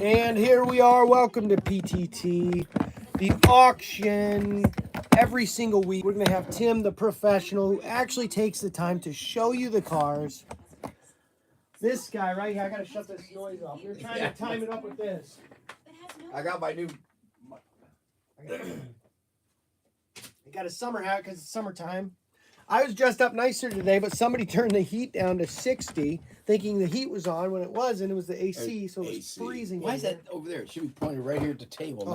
And here we are. Welcome to PTT, the auction. Every single week, we're going to have Tim, the professional, who actually takes the time to show you the cars. This guy right here, I got to shut this noise off. We're trying to time it up with this. I got my new. I got a summer hat because it's summertime. I was dressed up nicer today, but somebody turned the heat down to 60, thinking the heat was on when it wasn't. It was the AC, so it was freezing. Why is that over there? It should be pointed right here at the table.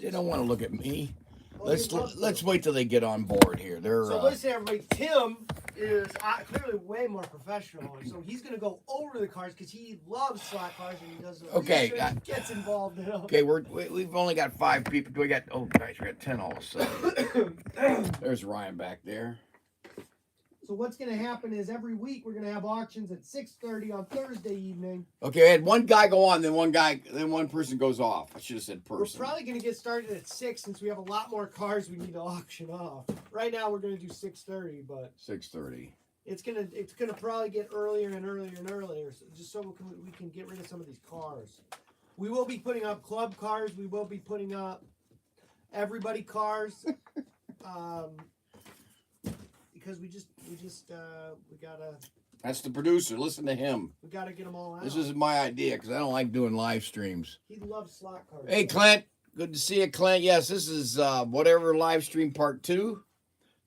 They don't want to look at me. Let's wait till they get on board here. So listen, everybody. Tim is clearly way more professional, so he's going to go over the cars because he loves slot cars and he does. Okay, gets involved in them. Okay, we've only got 5 people. We got we got 10 all of a sudden. There's Ryan back there. So what's going to happen is every week we're going to have auctions at 6:30 on Thursday evening. Okay, I had one guy go on, then one person goes off. I should have said person. We're probably going to get started at 6 since we have a lot more cars we need to auction off. Right now we're going to do 6:30, but 6:30. It's gonna probably get earlier and earlier and earlier, just so we can get rid of some of these cars. We will be putting up club cars. We will be putting up everybody cars. Because we gotta. That's the producer. Listen to him. We gotta get them all out. This is my idea because I don't like doing live streams. He loves slot cars. Hey, Clint. Good to see you, Clint. Yes, this is whatever live stream part 2.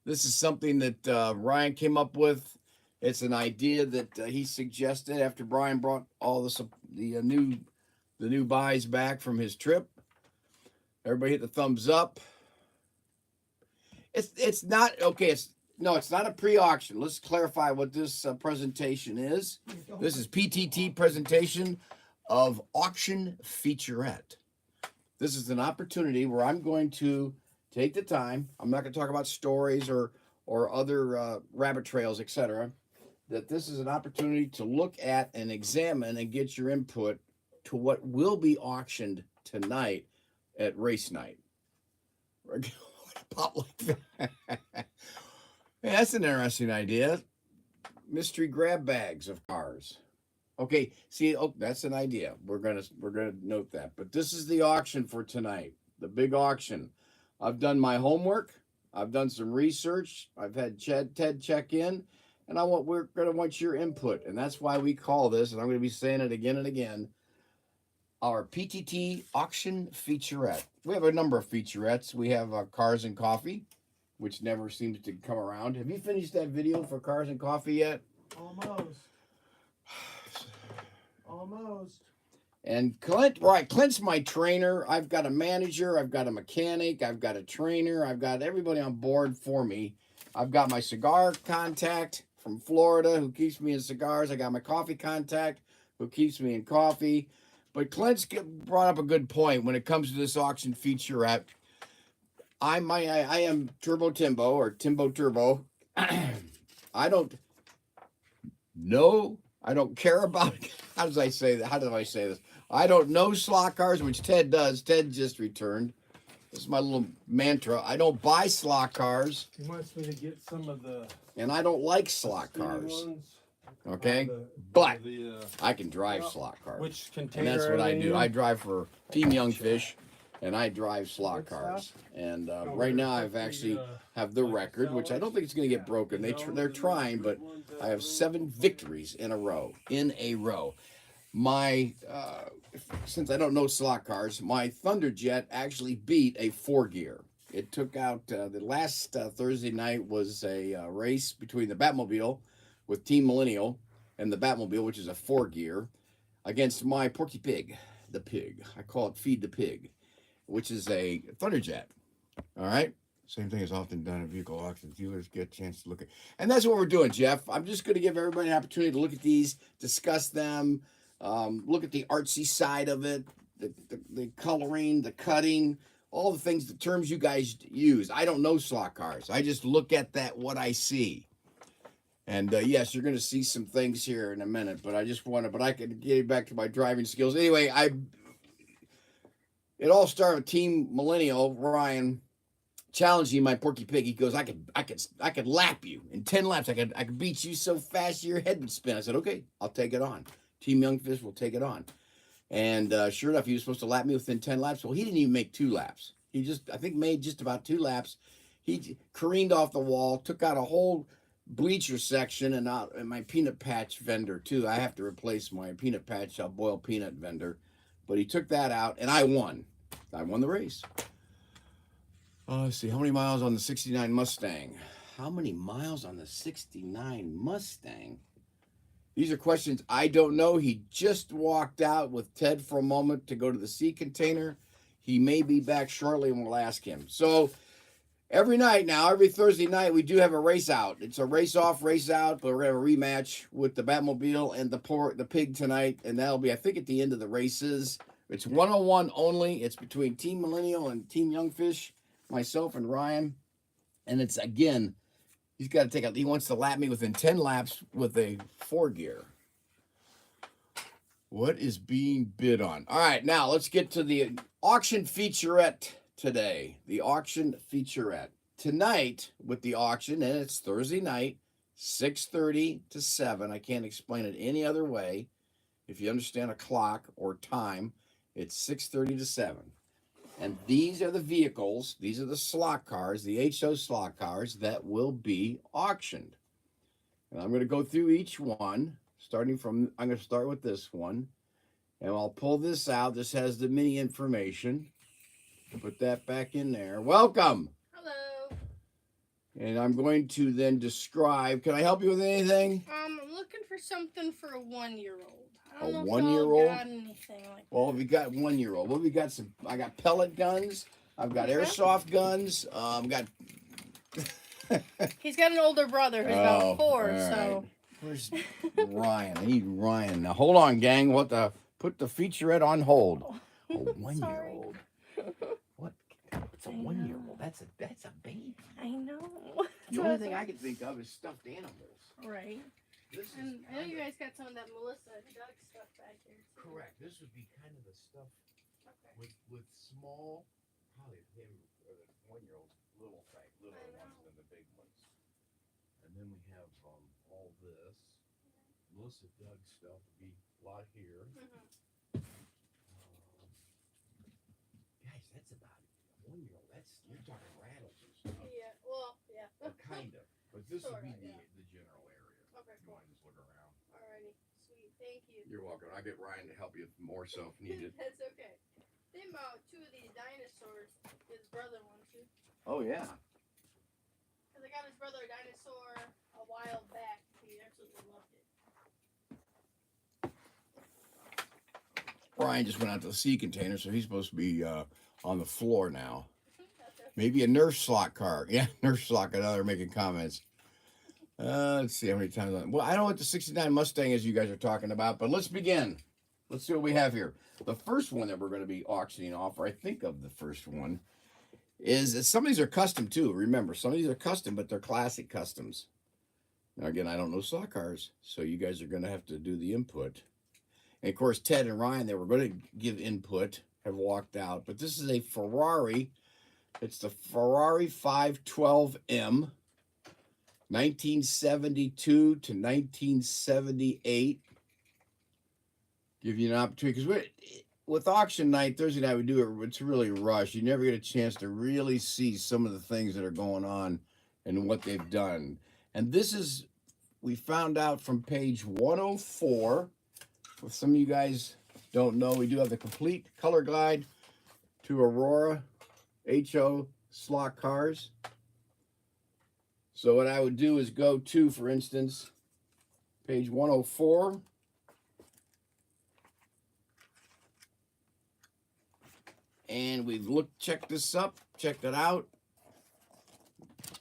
This is something that Ryan came up with. It's an idea that he suggested after Brian brought all the new buys back from his trip. Everybody hit the thumbs up. It's not okay. It's not a pre-auction. Let's clarify what this presentation is. This is PTT presentation of Auction Featurette. This is an opportunity where I'm going to take the time. I'm not going to talk about stories or other rabbit trails, etc. That this is an opportunity to look at and examine and get your input to what will be auctioned tonight at race night. Pop like that. Hey, that's an interesting idea. Mystery grab bags of cars. Okay, see, that's an idea. We're gonna note that. But this is the auction for tonight, the big auction. I've done my homework. I've done some research. I've had Ted check in, and we're gonna want your input, and that's why we call this. And I'm gonna be saying it again and again. Our PTT auction featurette. We have a number of featurettes. We have Cars and Coffee, which never seems to come around. Have you finished that video for Cars and Coffee yet? Almost. And Clint's my trainer. I've got a manager. I've got a mechanic. I've got a trainer. I've got everybody on board for me. I've got my cigar contact from Florida who keeps me in cigars. I got my coffee contact who keeps me in coffee. But Clint's brought up a good point when it comes to this auction featurette. I am Turbo Timbo or Timbo Turbo. I don't know. I don't care about. How do I say this? I don't know slot cars, which Ted does. Ted just returned. This is my little mantra. I don't buy slot cars. He wants me to get some of the. And I don't like slot cars. Okay, but I can drive slot cars. Which container? And that's what I do. I drive for Team Youngfish. And I drive slot cars, and right now I've actually have the record, which I don't think it's going to get broken. They're trying, but I have 7 victories in a row. My since I don't know slot cars, my Thunderjet actually beat a 4-gear. It took out the last Thursday night was a race between the Batmobile with Team Millennial and the Batmobile, which is a 4-gear, against my Porky Pig, the pig. I call it Feed the Pig, which is a Thunderjet. All right. Same thing is often done at vehicle auctions. Dealers get a chance to look at. And that's what we're doing, Jeff. I'm just going to give everybody an opportunity to look at these, discuss them, look at the artsy side of it, the coloring, the cutting, all the things, the terms you guys use. I don't know slot cars. I just look at what I see. And yes, you're going to see some things here in a minute, but I can get back to my driving skills. Anyway, it all started with Team Millennial, Ryan, challenging my Porky Pig. He goes, I could lap you in 10 laps. I could beat you so fast your head would spin. I said, okay, I'll take it on. Team Youngfish will take it on. And sure enough, he was supposed to lap me within 10 laps. Well, he didn't even make 2 laps. He just, I think, made just about 2 laps. He careened off the wall, took out a whole bleacher section, and my peanut patch vendor, too. I have to replace my peanut patch, boiled peanut vendor. But he took that out, and I won. I won the race. Let's see, how many miles on the 69 Mustang? How many miles on the 69 Mustang? These are questions I don't know. He just walked out with Ted for a moment to go to the sea container. He may be back shortly and we'll ask him. So every night now, every Thursday night, we do have a race out. It's a race off, race out, but we're going to have a rematch with the Batmobile and the pig tonight. And that'll be, I think, at the end of the races. It's 101 only. It's between Team Millennial and Team Youngfish, myself and Ryan. And it's, again, he's got to take out, he wants to lap me within 10 laps with a 4-gear. What is being bid on? All right, now let's get to the auction featurette today. The auction featurette. Tonight with the auction, and it's Thursday night, 6:30 to 7. I can't explain it any other way. If you understand a clock or time, it's 6:30 to 7. And these are the vehicles, these are the slot cars, the HO slot cars that will be auctioned. And I'm going to go through each one, I'm going to start with this one. And I'll pull this out. This has the mini information. Put that back in there. Welcome. Hello. And I'm going to then describe. Can I help you with anything? I'm looking for something for a 1-year-old. I A don't know 1-year-old? if y'all got anything like that. Well, we got 1-year-old. Well, we got some. I got pellet guns. I've got airsoft guns. Got. He's got an older brother who's about 4, all so. right. Where's Ryan? I need Ryan. Now, hold on, gang. Put the featurette on hold. A 1-year-old. What? It's a 1-year-old. That's a baby. I know. The only thing I can think of is stuffed animals. Right. And I know you guys got some of that Melissa Doug stuff back here. Too. Correct. This would be kind of the stuff with small, probably him or the 1-year-old littler ones than the big ones. And then we have all this. Melissa Doug stuff would be a lot here. Guys, that's about it. A 1-year-old. You're talking rattles and stuff. Yeah. Well, yeah. Kind of. But this would be yeah. the general area. Okay, You cool. want to just look around. Alrighty. Sweet. Thank you. You're welcome. I'll get Ryan to help you more so if needed. That's okay. They bought 2 of these dinosaurs. His brother wanted to. Oh, yeah. Because I got his brother a dinosaur a while back. He absolutely loved it. Ryan just went out to the sea container, so he's supposed to be on the floor now. Maybe a Nerf slot car. Yeah, Nerf slot. Now they're making comments. Let's see how many times. Well, I don't know what the 69 Mustang is you guys are talking about, but let's begin. Let's see what we have here. The first one that we're going to be auctioning off, or I think of the first one, is some of these are custom too. Remember, some of these are custom, but they're classic customs. Now, again, I don't know slot cars, so you guys are going to have to do the input. And, of course, Ted and Ryan, they were going to give input, have walked out. But this is a Ferrari. It's the Ferrari 512M, 1972 to 1978. Give you an opportunity. Because with auction night, Thursday night, we do it. It's really rushed. You never get a chance to really see some of the things that are going on and what they've done. And this is, we found out from page 104. If some of you guys don't know, we do have the complete color guide to Aurora HO slot cars. So what I would do is go to, for instance, page 104. And we've checked this up, checked it out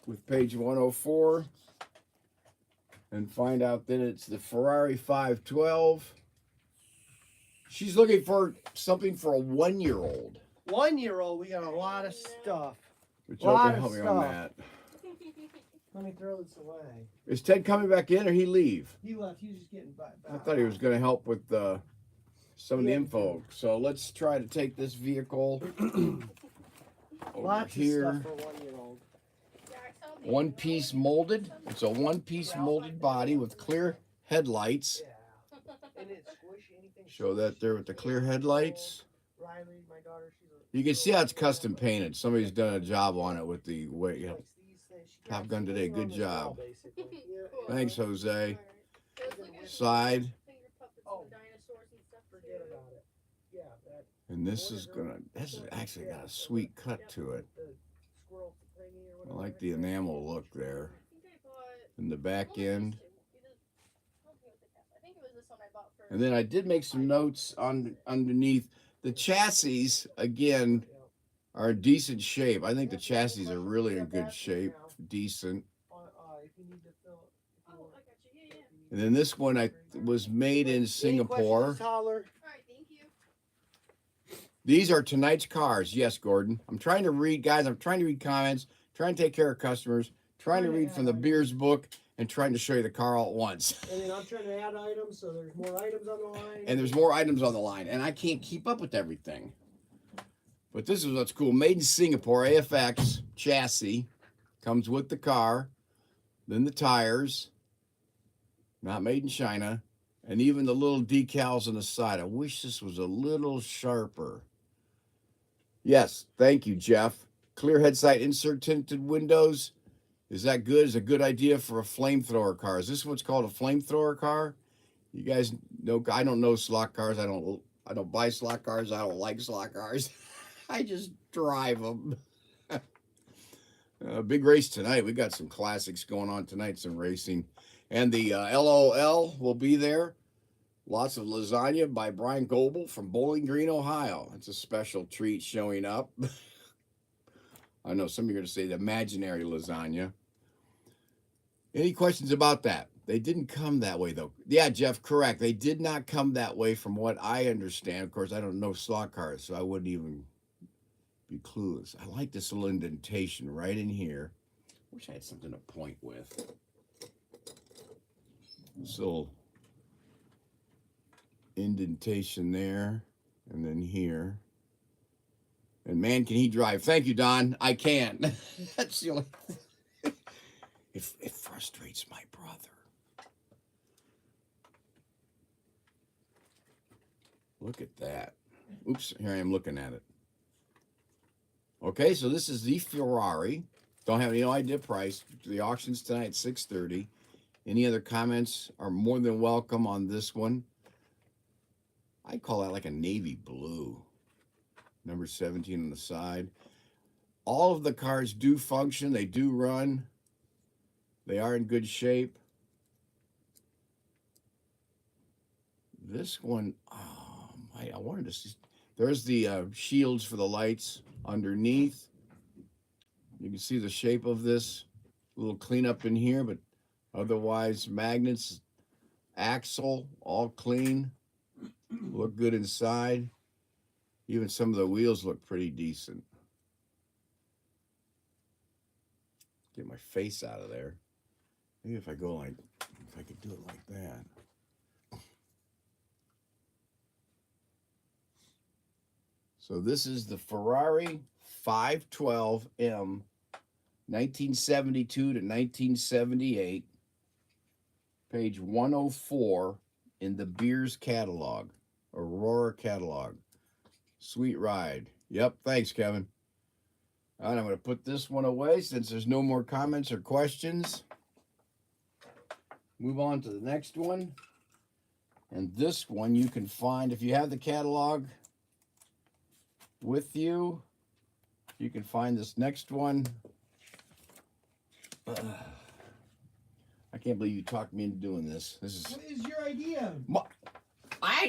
with page 104. And find out that it's the Ferrari 512. She's looking for something for a 1-year-old. 1-year-old, we got a lot of stuff. Which y'all can help me on that. Let me throw this away. Is Ted coming back in or he leave? He left. He was just getting back. I thought he was going to help with some of the info. So let's try to take this vehicle over Lots here. of stuff for 1-year-old. One-piece molded. It's a one-piece molded body with clear headlights. Yeah. And it's squishy. Anything. Show that there with the clear headlights. Riley, my daughter, she's You can see how it's custom painted. Somebody's done a job on it with the way. Yeah. Top Gun today, good job. Thanks, Jose. Side. Oh, forget about it. Yeah, that. And this is actually got a sweet cut to it. I like the enamel look there. In the back end. And then I did make some notes on underneath. The chassis, again, are in decent shape. I think the chassis are really in good shape. Decent. And then this one was made in Singapore. These are tonight's cars. Yes, Gordon. I'm trying to read, guys. I'm trying to read comments, trying to take care of customers, trying to read from the Beers book, and trying to show you the car all at once. And then I'm trying to add items, so there's more items on the line. And there's more items on the line, and I can't keep up with everything. But this is what's cool. Made in Singapore, AFX chassis. Comes with the car. Then the tires. Not made in China. And even the little decals on the side. I wish this was a little sharper. Yes, thank you, Jeff. Clear head sight insert tinted windows. Is that good? Is a good idea for a flamethrower car? Is this what's called a flamethrower car? You guys know, I don't know slot cars. I don't buy slot cars. I don't like slot cars. I just drive them. Big race tonight. We got some classics going on tonight, some racing. And the LOL will be there. Lots of lasagna by Brian Goebel from Bowling Green, Ohio. It's a special treat showing up. I know some of you are going to say the imaginary lasagna. Any questions about that? They didn't come that way, though. Yeah, Jeff, correct. They did not come that way from what I understand. Of course, I don't know slot cars, so I wouldn't even be clueless. I like this little indentation right in here. Wish I had something to point with. This little indentation there, and then here. And man, can he drive. Thank you, Don. I can. That's the only it frustrates my brother. Look at that. Oops, here I am looking at it. Okay, so this is the Ferrari. Don't have any idea price. The auction's tonight at 6:30. Any other comments are more than welcome on this one. I call that like a navy blue. Number 17 on the side. All of the cars do function. They do run. They are in good shape. This one, I wanted to see. There's the shields for the lights underneath. You can see the shape of this. A little cleanup in here, but otherwise magnets, axle, all clean. Look good inside. Even some of the wheels look pretty decent. Get my face out of there. Maybe if I go like, if I could do it like that. So this is the Ferrari 512M, 1972 to 1978, page 104 in the Beers catalog, Aurora catalog. Sweet ride. Yep, thanks, Kevin. All right, I'm going to put this one away since there's no more comments or questions. Move on to the next one. And this one you can find, if you have the catalog with you, you can find this next one. I can't believe you talked me into doing this. This is. What is your idea?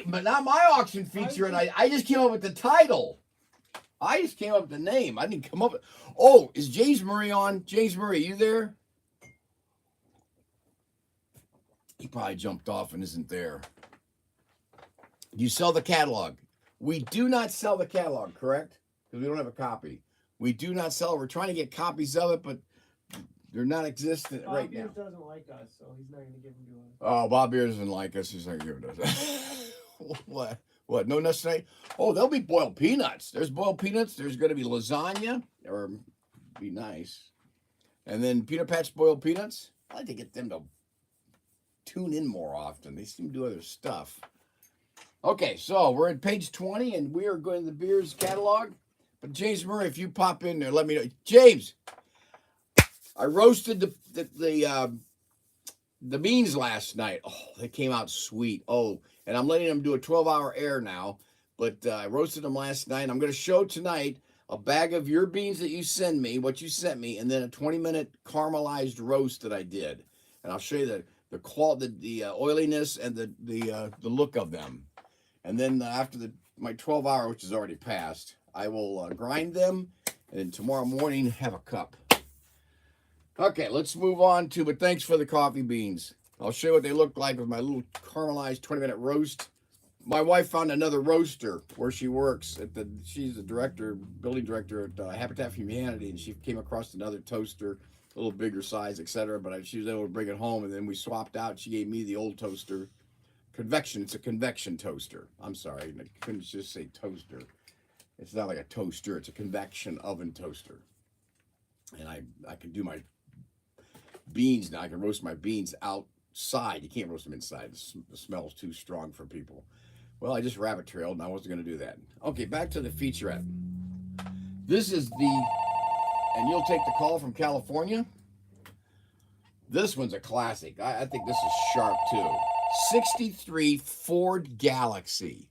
But not my auction feature, and I just came up with the title. I just came up with the name. I didn't come up with. Oh, is James Murray on? James Murray, you there? He probably jumped off and isn't there. You sell the catalog. We do not sell the catalog, correct? Because we don't have a copy. We do not sell it. We're trying to get copies of it, but they're not existent right now. Bob Beers doesn't like us, so he's not going to give them to us. Oh, Bob Beers doesn't like us. He's not giving us that. What? What? No nuts tonight? Oh, there'll be boiled peanuts. There's boiled peanuts. There's going to be lasagna, or be nice. And then Peanut Patch boiled peanuts. I'd like to get them to tune in more often. They seem to do other stuff. Okay, so we're at page 20, and we are going to the beers catalog. But James Murray, if you pop in there, let me know. James, I roasted the beans last night. Oh, they came out sweet. Oh, and I'm letting them do a 12-hour air now. But I roasted them last night. I'm going to show tonight a bag of your beans that you send me, what you sent me, and then a 20-minute caramelized roast that I did. And I'll show you the quality, the oiliness, and the look of them. And then after my 12-hour, which is already passed, I will grind them, and then tomorrow morning have a cup. Okay, let's move on to, but thanks for the coffee beans. I'll show you what they look like with my little caramelized 20-minute roast. My wife found another roaster where she works she's the director, building director at Habitat for Humanity, and she came across another toaster, a little bigger size, etc. But she was able to bring it home, and then we swapped out. She gave me the old toaster. Convection, it's a convection toaster. I'm sorry, I couldn't just say toaster. It's not like a toaster, it's a convection oven toaster. And I can do my beans now. I can roast my beans outside. You can't roast them inside. The smell's too strong for people. Well, I just rabbit trailed, and I wasn't going to do that. Okay, back to the featurette. This is and you'll take the call from California. This one's a classic. I think this is sharp, too. 63 Ford Galaxy.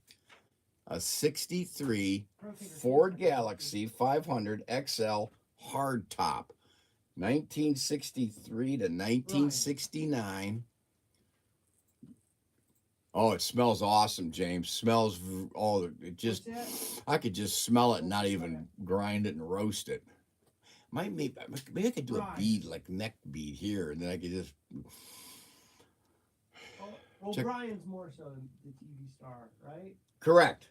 A 63 Ford Galaxy 500 XL hardtop. 1963 to 1969. Oh, it smells awesome, James. Smells, I could just smell it and not even grind it and roast it. Maybe I could do a bead, like neck bead here, and then I could just... Well, Brian's more so the TV star, right? Correct.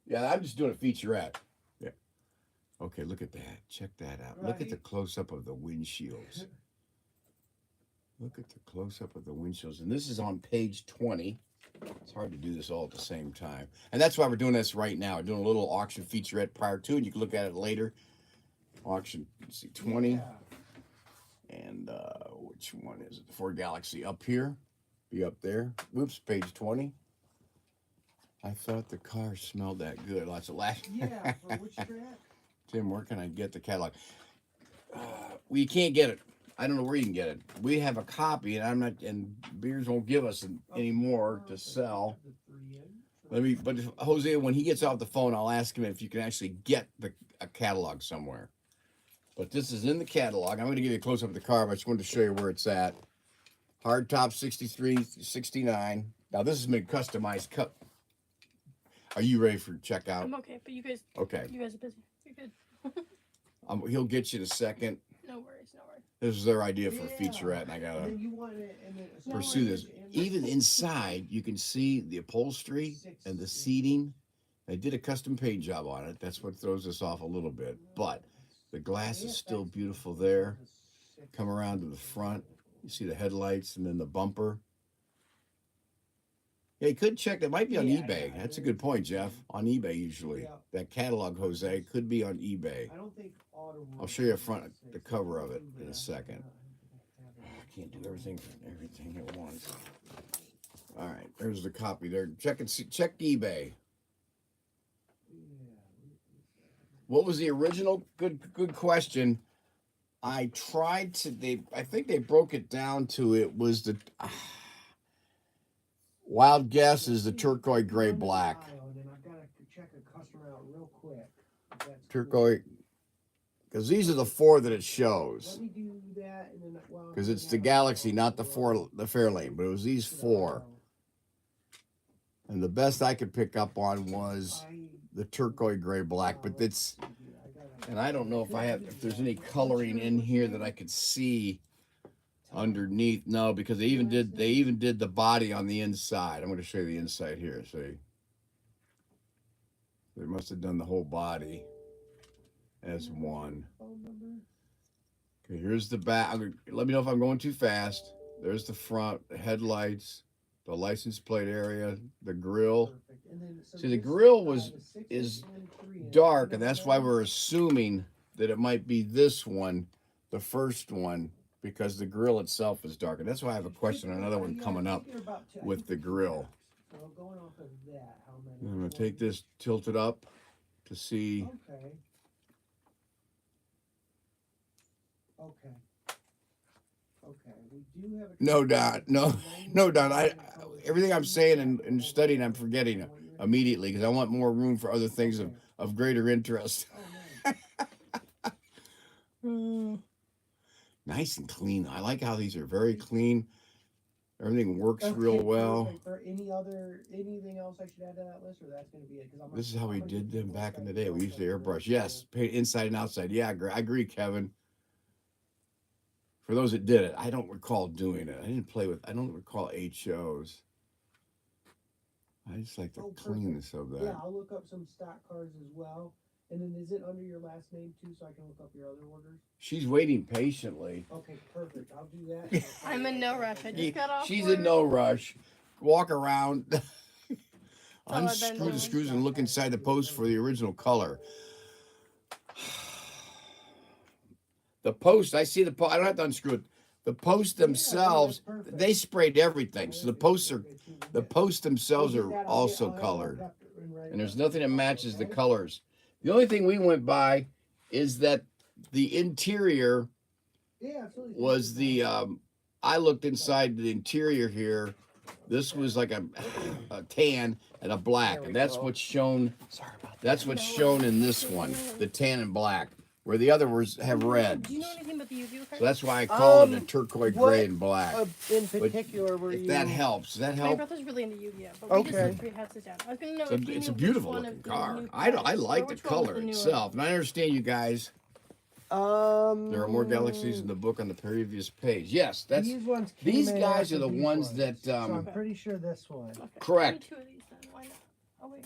Yeah, I'm just doing a featurette. Yeah. Okay, look at that. Check that out. Right. Look at the close-up of the windshields. Look at the close-up of the windshields. And this is on page 20. It's hard to do this all at the same time. And that's why we're doing this right now. We're doing a little auction featurette prior to, and you can look at it later. Auction, let's see, 20. Yeah. And which one is it? The Ford Galaxy up here. Be up there. Whoops, page 20. I thought the car smelled that good. Lots of last. Yeah, for which track? Tim, where can I get the catalog? We can't get it. I don't know where you can get it. We have a copy, and Beers won't give us any more to sell. But Jose, when he gets off the phone, I'll ask him if you can actually get a catalog somewhere. But this is in the catalog. I'm going to give you a close up of the car, but I just wanted to show you where it's at. Hardtop 63, 69. Now this has been customized. Are you ready for checkout? I'm okay, but you guys. Okay. You guys are busy. You're good. He'll get you in a second. No worries, no worries. This is their idea for a featurette, and I gotta pursue this. Even inside, you can see the upholstery and the seating. They did a custom paint job on it. That's what throws us off a little bit. But the glass is still beautiful there. Come around to the front. You see the headlights and then the bumper. Yeah, you could check. That might be on eBay. That's a good point, Jeff. On eBay, usually. That catalog, Jose, could be on eBay. I'll show you the cover of it in a second. I can't do everything at once. All right, there's the copy there. Check eBay. What was the original? Good question. I tried to. I think they broke it down to it was the. Wild guess is the turquoise gray black. Turquoise, because these are the four that it shows. Because it's the Galaxy, not the Fairlane, but it was these four. And the best I could pick up on was the turquoise gray black, but it's, and I don't know if there's any coloring in here that I could see underneath. No, because they even did the body on the inside. I'm going to show you the inside here. See, they must have done the whole body as one. Okay, here's the back. Let me know if I'm going too fast. There's the front, the headlights, the license plate area, the grill. See, the grill is dark, and that's why we're assuming that it might be this one, the first one, because the grill itself is dark. And that's why I have a question on another one coming up with the grill. off of that, how many? I'm going to take this, tilt it up to see. Okay. Okay. Okay. We do have a. No, Don. No, Don. Everything I'm saying and studying, I'm forgetting immediately because I want more room for other things of greater interest. Nice and clean. I like how these are very clean. Everything works real well. Or anything else I should add to that list, or that's going to be it? This is how we did them back in the day. We used to airbrush. Yes, paint inside and outside. Yeah, I agree, Kevin. For those that did it, I don't recall doing it. I don't recall HOs. I just like the cleanness of that. Yeah, I'll look up some stock cars as well. And then is it under your last name too, so I can look up your other orders? She's waiting patiently. Okay, perfect. I'll do that. I'm in no rush. I just got off. She's work. in no rush. Walk around, I've been unscrew doing. the screws, and look inside the post for the original color. The post, I see the post. I don't have to unscrew it. The posts themselves, they sprayed everything. So the posts themselves are also colored. And there's nothing that matches the colors. The only thing we went by is that the interior was the, I looked inside the interior here. This was like a tan and a black. And that's what's shown. That's what's shown in this one, the tan and black. Where the other ones have red. Do you know anything about the Yu-Gi-Oh cards? So that's why I call it a turquoise gray and black. In particular, were If you? that helps, does that My help? brother's really into Yu-Gi-Oh, but we just Okay. had 3 houses down. I was gonna know So if you it's knew a which beautiful one looking of the car. new I cards, like or the which one was color the newer. itself, and I understand you guys. There are more galaxies in the book on the previous page. Yes, that's These ones. these came in guys after are the these ones that. So I'm pretty sure this one. Okay. Correct. Give me 2 of these then. Why not? Oh wait.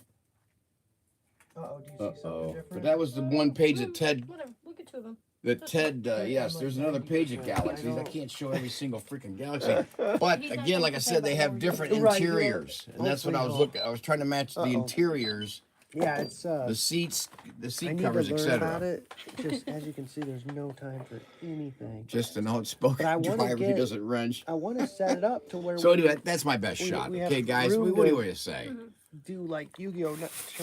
Uh-oh, do you see something different? But that was the one page that Ted. Whatever. Look at 2 of them. That Ted. Yes, there's another page of galaxies. I can't show every single freaking galaxy. But again, like I said, they have different interiors, and that's what I was looking. I was trying to match the interiors. Yeah, it's The seats, the I seat need covers, to learn about etc. it. Just as you can see, there's no time for anything. Just an But I outspoken wanna driver who get- doesn't wrench. I want to set it up to where So we anyway, that's my best we- shot. we have Okay, guys, room what do to- you say? do like Yu-Gi-Oh!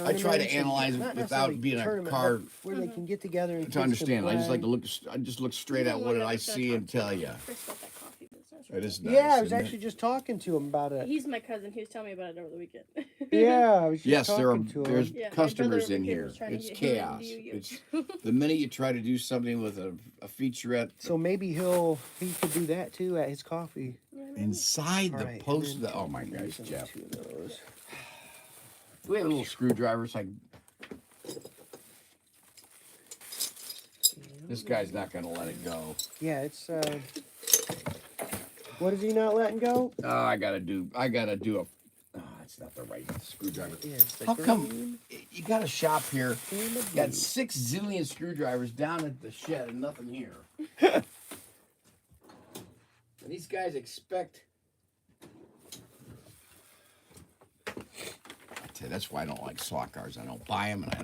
I try to tournaments, analyze not it necessarily without being a tournament, car but where they can get together and to understand. I just like to play. look. I just look straight at what I see and tell you. Chris got that coffee business. It is nice. Yeah, I was isn't it? actually just talking to him about it. He's my cousin. He was telling me about it over the weekend. Yeah, I was just Yes, talking to him. there's Yeah, my customers brother in over here here. was trying to It's get him into chaos. Yu-Gi-Oh. It's the minute you try to do something with a featurette So maybe he could do that too at his coffee. inside the Alright, and post. then Oh my gosh, some Jeff! 2 of those. Do we have a little screwdriver? So this guy's not going to let it go. Yeah, it's what is he not letting go? Oh, I gotta do a. Oh, it's not the right screwdriver. Yeah, it's the How come green you got a shop here? and the You got blue. 6 zillion screwdrivers down at the shed and nothing here. And these guys expect. I tell you, that's why I don't like slot cars. I don't buy them, and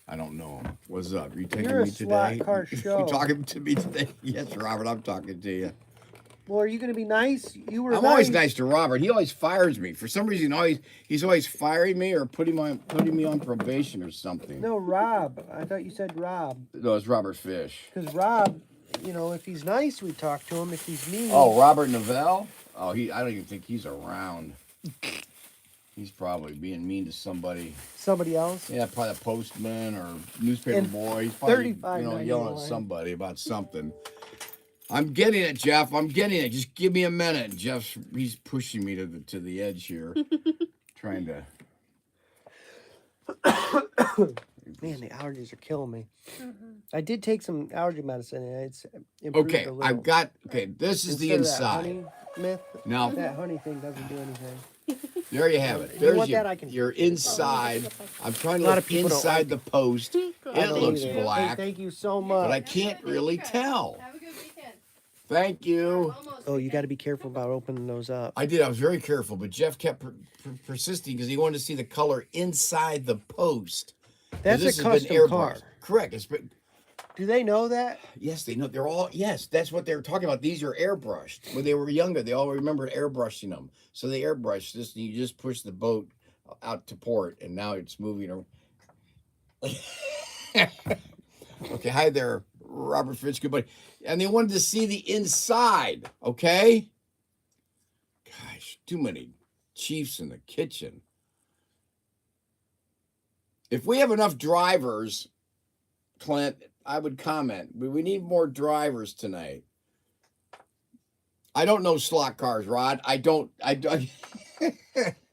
I don't know them. What's up? You taking You're a me slot today? car show. You talking to me today? Yes, Robert. I'm talking to you. Well, are you going to be nice? You were. I'm always nice to Robert. He always fires me for some reason. He's always firing me or putting me on probation or something. No, Rob. I thought you said Rob. No, it's Robert Fish. Because Rob, if he's nice, we talk to him. If he's mean, Oh, Robert Novell? Oh, I don't even think he's around. He's probably being mean to somebody. somebody else. Yeah, probably a postman or newspaper And boy. He's probably yelling at $35.99. somebody about something. I'm getting it, Jeff. I'm getting it. Just give me a minute. He's pushing me to the edge here, trying to. Man, the allergies are killing me. I did take some allergy medicine, and it's improved Okay, a little. I've got. Okay, this is the Instead of that inside. honey myth. Now, That honey thing doesn't do anything. there you have it. You There's want that, I can your fix it. inside. I'm trying A to lot of look people don't inside like the post. I It don't looks either. Hey, black, thank you so but I much. can't really tell. Have a good weekend. Thank you. Almost Oh, you weekend. got to be careful about opening those up. I did. I was very careful, but Jeff kept persisting because he wanted to see the color inside the post. That's This a has been custom car. airbrushed. Correct. It's been, Do they know that? yes, they know. They're all, yes, that's what they were talking about. These are airbrushed. When they were younger, they all remembered airbrushing them. So they airbrushed this, and you just push the boat out to port, and now it's moving around. Okay, hi there, Robert Fitch, good buddy. And they wanted to see the inside, okay? Gosh, too many chiefs in the kitchen. If we have enough drivers, Clint, I would comment. But we need more drivers tonight. I don't know slot cars, Rod. I don't.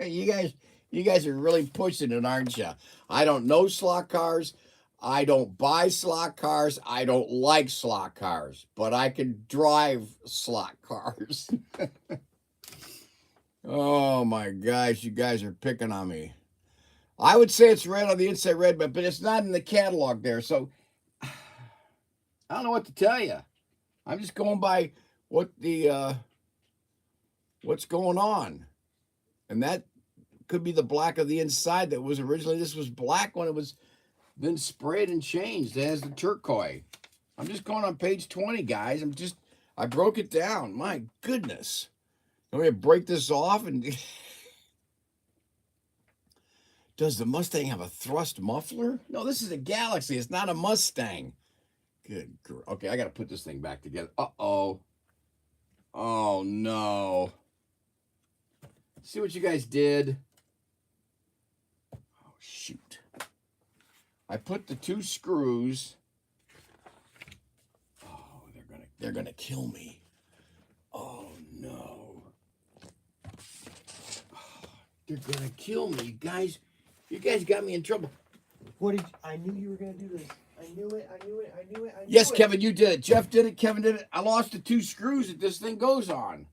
You guys are really pushing it, aren't you? I don't know slot cars. I don't buy slot cars. I don't like slot cars, but I can drive slot cars. Oh my gosh, you guys are picking on me. I would say it's red on the inside, red, but it's not in the catalog there. So I don't know what to tell you. I'm just going by what the what's going on, and that could be the black of the inside that was originally. This was black when it was then sprayed and changed. It has the turquoise. I'm just going on page 20, guys. I broke it down. My goodness. I'm going to break this off and does the Mustang have a thrust muffler? No, this is a Galaxy. It's not a Mustang. Good girl. Okay, I got to put this thing back together. Uh-oh. Oh, no. See what you guys did? Oh, shoot. I put the 2 screws. Oh, they're gonna kill me. Oh, no. Oh, they're gonna kill me, guys. You guys got me in trouble. I knew you were gonna do this. I knew it. Yes, Kevin, you did it. Jeff did it. Kevin did it. I lost the 2 screws that this thing goes on.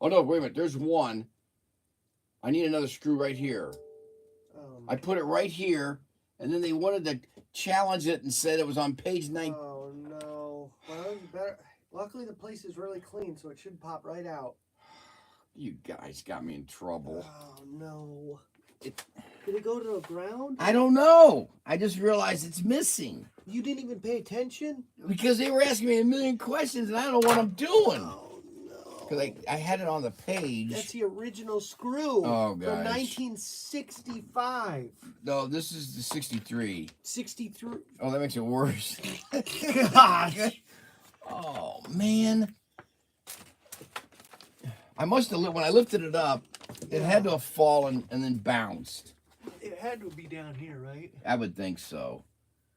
Oh, no, wait a minute. There's one. I need another screw right here. I put it right here, and then they wanted to challenge it and said it was on page 9. Oh, no. Well, you better. Luckily, the place is really clean, so it should pop right out. You guys got me in trouble. Oh, no. Did it go to the ground? I don't know. I just realized it's missing. You didn't even pay attention? Because they were asking me a million questions, and I don't know what I'm doing. Oh, no. Because I had it on the page. That's the original screw. Oh, gosh. From 1965. No, this is the 63. 63. Oh, that makes it worse. Gosh. Oh, man. I must have, when I lifted it up, it had to have fallen and then bounced. It had to be down here, right? I would think so.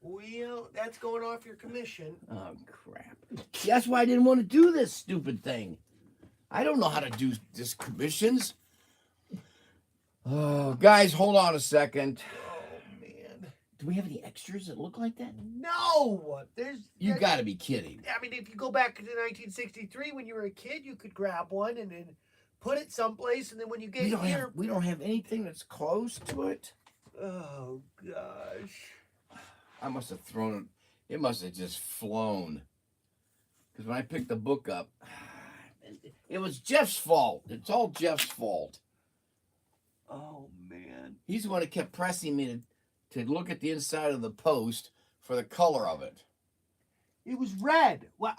Well, that's going off your commission. Oh, crap. See, that's why I didn't want to do this stupid thing. I don't know how to do this commissions. Oh, guys, hold on a second. Oh, man. Do we have any extras that look like that? No! You got to be kidding. I mean, if you go back to 1963 when you were a kid, you could grab one and then put it someplace, and then when you get here... We don't have anything that's close to it. Oh, gosh. I must have thrown it. It must have just flown. Because when I picked the book up, it was Jeff's fault. It's all Jeff's fault. Oh, man. He's the one that kept pressing me to look at the inside of the post for the color of it. It was red. Why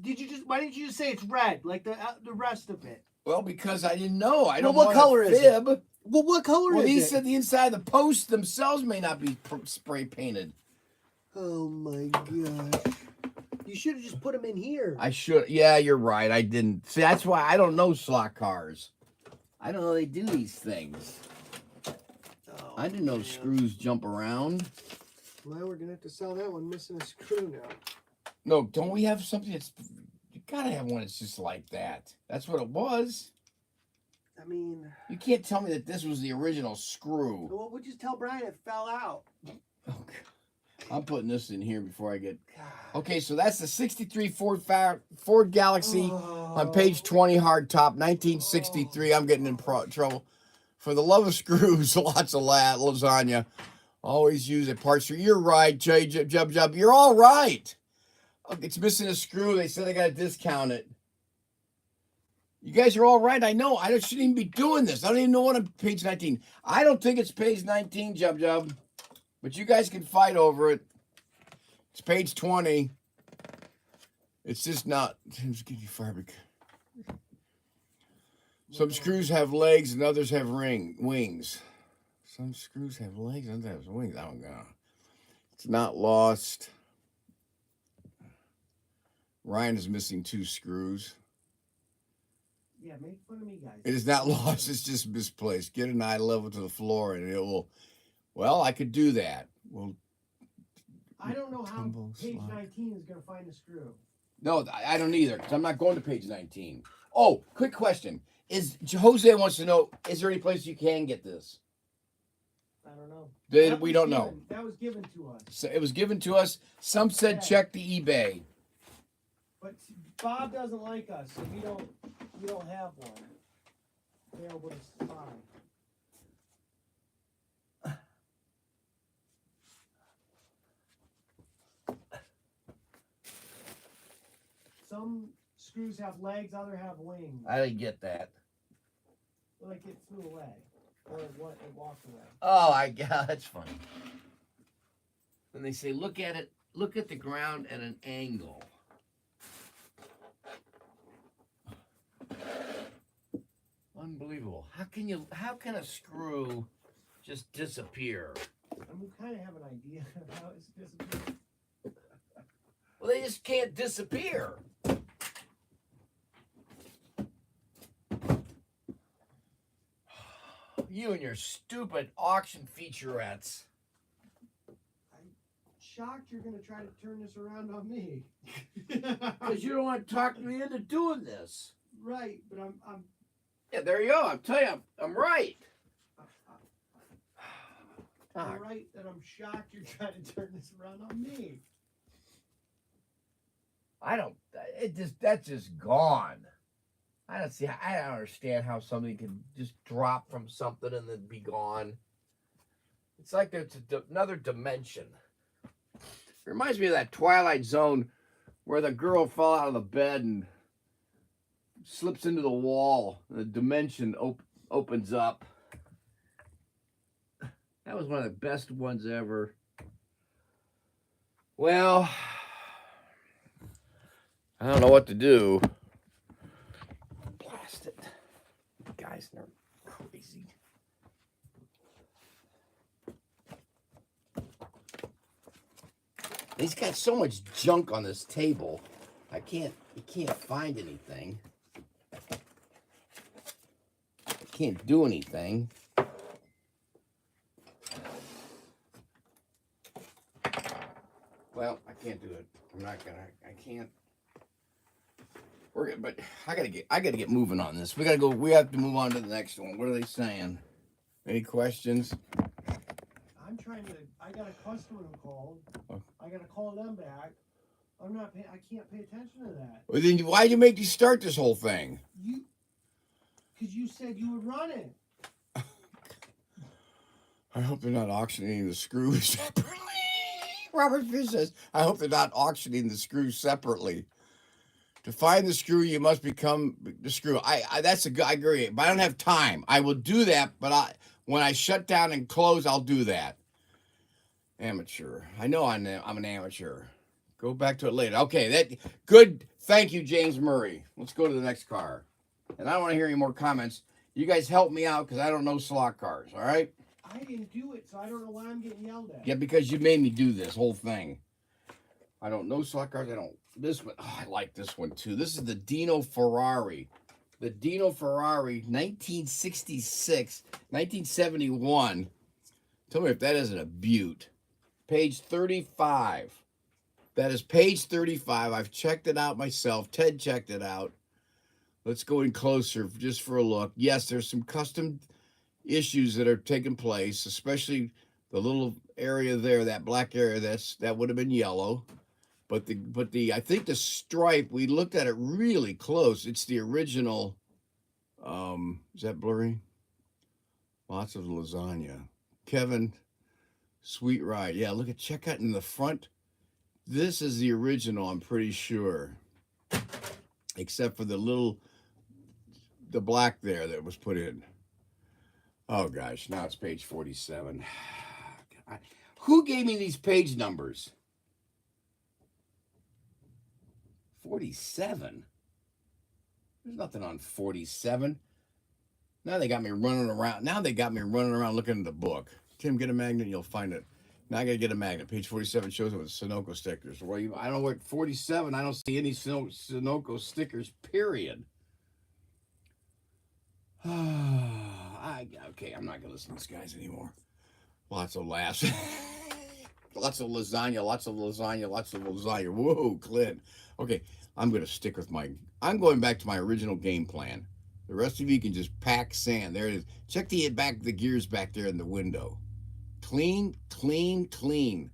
didn't you just say it's red, like the rest of it? Well, because I didn't know. I don't what want color to is fib. it? Well, what color Well, is he it? said the inside of the posts themselves may not be spray painted. Oh, my gosh. You should have just put them in here. I should. Yeah, you're right. I didn't. See, that's why I don't know slot cars. I don't know they do these things. Oh, I didn't know man. screws jump around. Well, we're going to have to sell that one missing a screw now. No, don't we have something that's... You gotta have one that's just like that. That's what it was. I mean... You can't tell me that this was the original screw. Well, we'll just tell Brian it fell out. Okay. I'm putting this in here before I get... Okay, so that's the 63 Ford Galaxy on page 20 hardtop, 1963. I'm getting in trouble. For the love of screws, lots of lasagna. Always use a parts. You're right, Jub. You're all right. It's missing a screw. They said I got to discount it. You guys are all right. I know. I shouldn't even be doing this. I don't even know what I'm page 19. I don't think it's page 19, Jub. But you guys can fight over it. It's page 20. It's just not. Some screws have legs and others have wings. Some screws have legs, sometimes wings. Oh, God. It's not lost. Ryan is missing 2 screws. Yeah, make fun of me, guys. It is not lost. It's just misplaced. Get an eye level to the floor, and it will. Well, I could do that. Well, I don't know how tumble, page slide. 19 is going to find the screw. No, I don't either, because I'm not going to page 19. Oh, quick question. Jose wants to know, is there any place you can get this? I don't know. We don't know. That was given to us. So it was given to us. Some said check the eBay. But Bob doesn't like us, so we don't have one available to buy. Some screws have legs, other have wings. I didn't get that. Like it flew away, or it walked away. Oh, that's funny. And they say, look at it. Look at the ground at an angle. Unbelievable. How can a screw just disappear? And we kind of have an idea of how it's disappeared. Well, they just can't disappear. You and your stupid auction featurettes. I'm shocked you're going to try to turn this around on me. Because you don't want to talk me into doing this. Right, but I'm Yeah, there you go. I'm telling you, I'm right. I'm right that I'm shocked you're trying to turn this around on me. That's just gone. I don't understand how something can just drop from something and then be gone. It's like there's another dimension. It reminds me of that Twilight Zone where the girl fell out of the bed and slips into the wall. And the dimension opens up. That was one of the best ones ever. Well, I don't know what to do. Blast it. Guys, they're crazy. He's got so much junk on this table. You can't find anything. I can't do anything. Well, I can't do it. I can't. But I gotta get moving on this. We have to move on to the next one. What are they saying? Any questions? I got a customer who called. Oh. I got to call them back. I can't pay attention to that. Well, then why'd you make you start this whole thing? Because you said you would run it. I hope they're not auctioning the screws separately. Robert Fish says, I hope they're not auctioning the screws separately. To find the screw, you must become the screw. I agree, but I don't have time. I will do that, but when I shut down and close, I'll do that. Amateur. I know I'm an amateur. Go back to it later. Okay, good. Thank you, James Murray. Let's go to the next car. And I don't want to hear any more comments. You guys help me out because I don't know slot cars, all right? I didn't do it, so I don't know why I'm getting yelled at. Yeah, because you made me do this whole thing. I don't know slot cars. This one, I like this one too. This is the Dino Ferrari. The Dino Ferrari, 1966, 1971. Tell me if that isn't a beaut. Page 35. That is page 35. I've checked it out myself. Ted checked it out. Let's go in closer just for a look. Yes, there's some custom issues that are taking place, especially the little area there, that black area that would have been yellow. But I think the stripe, we looked at it really close. It's the original. Is that blurry? Lots of lasagna. Kevin, sweet ride. Yeah, check out in the front. This is the original, I'm pretty sure. Except for the black there that was put in. Oh gosh, now it's page 47. Who gave me these page numbers? 47. There's nothing on 47. Now they got me running around. Now they got me running around looking at the book. Tim, get a magnet, you'll find it. Now I gotta get a magnet. Page 47 shows it with Sunoco stickers. Well, I don't know what 47. I don't see any Sunoco stickers. Period. Okay, I'm not gonna listen to these guys anymore. Lots of laughs. Lots of lasagna. Lots of lasagna. Lots of lasagna. Whoa, Clint. Okay, I'm gonna stick with my. I'm going back to my original game plan. The rest of you can just pack sand. There it is. Check the gears back there in the window. Clean, clean, clean.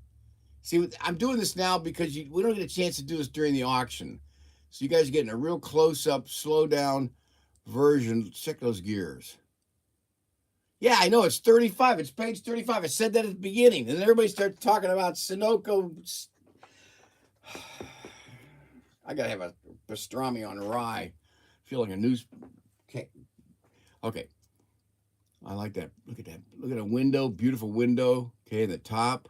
See, I'm doing this now because we don't get a chance to do this during the auction. So you guys are getting a real close-up, slow-down version. Check those gears. Yeah, I know, it's 35. It's page 35. I said that at the beginning. And then everybody started talking about Sunoco. I got to have a pastrami on rye. I feel like a news... Okay. I like that. Look at that. Look at a window. Beautiful window. Okay, the top.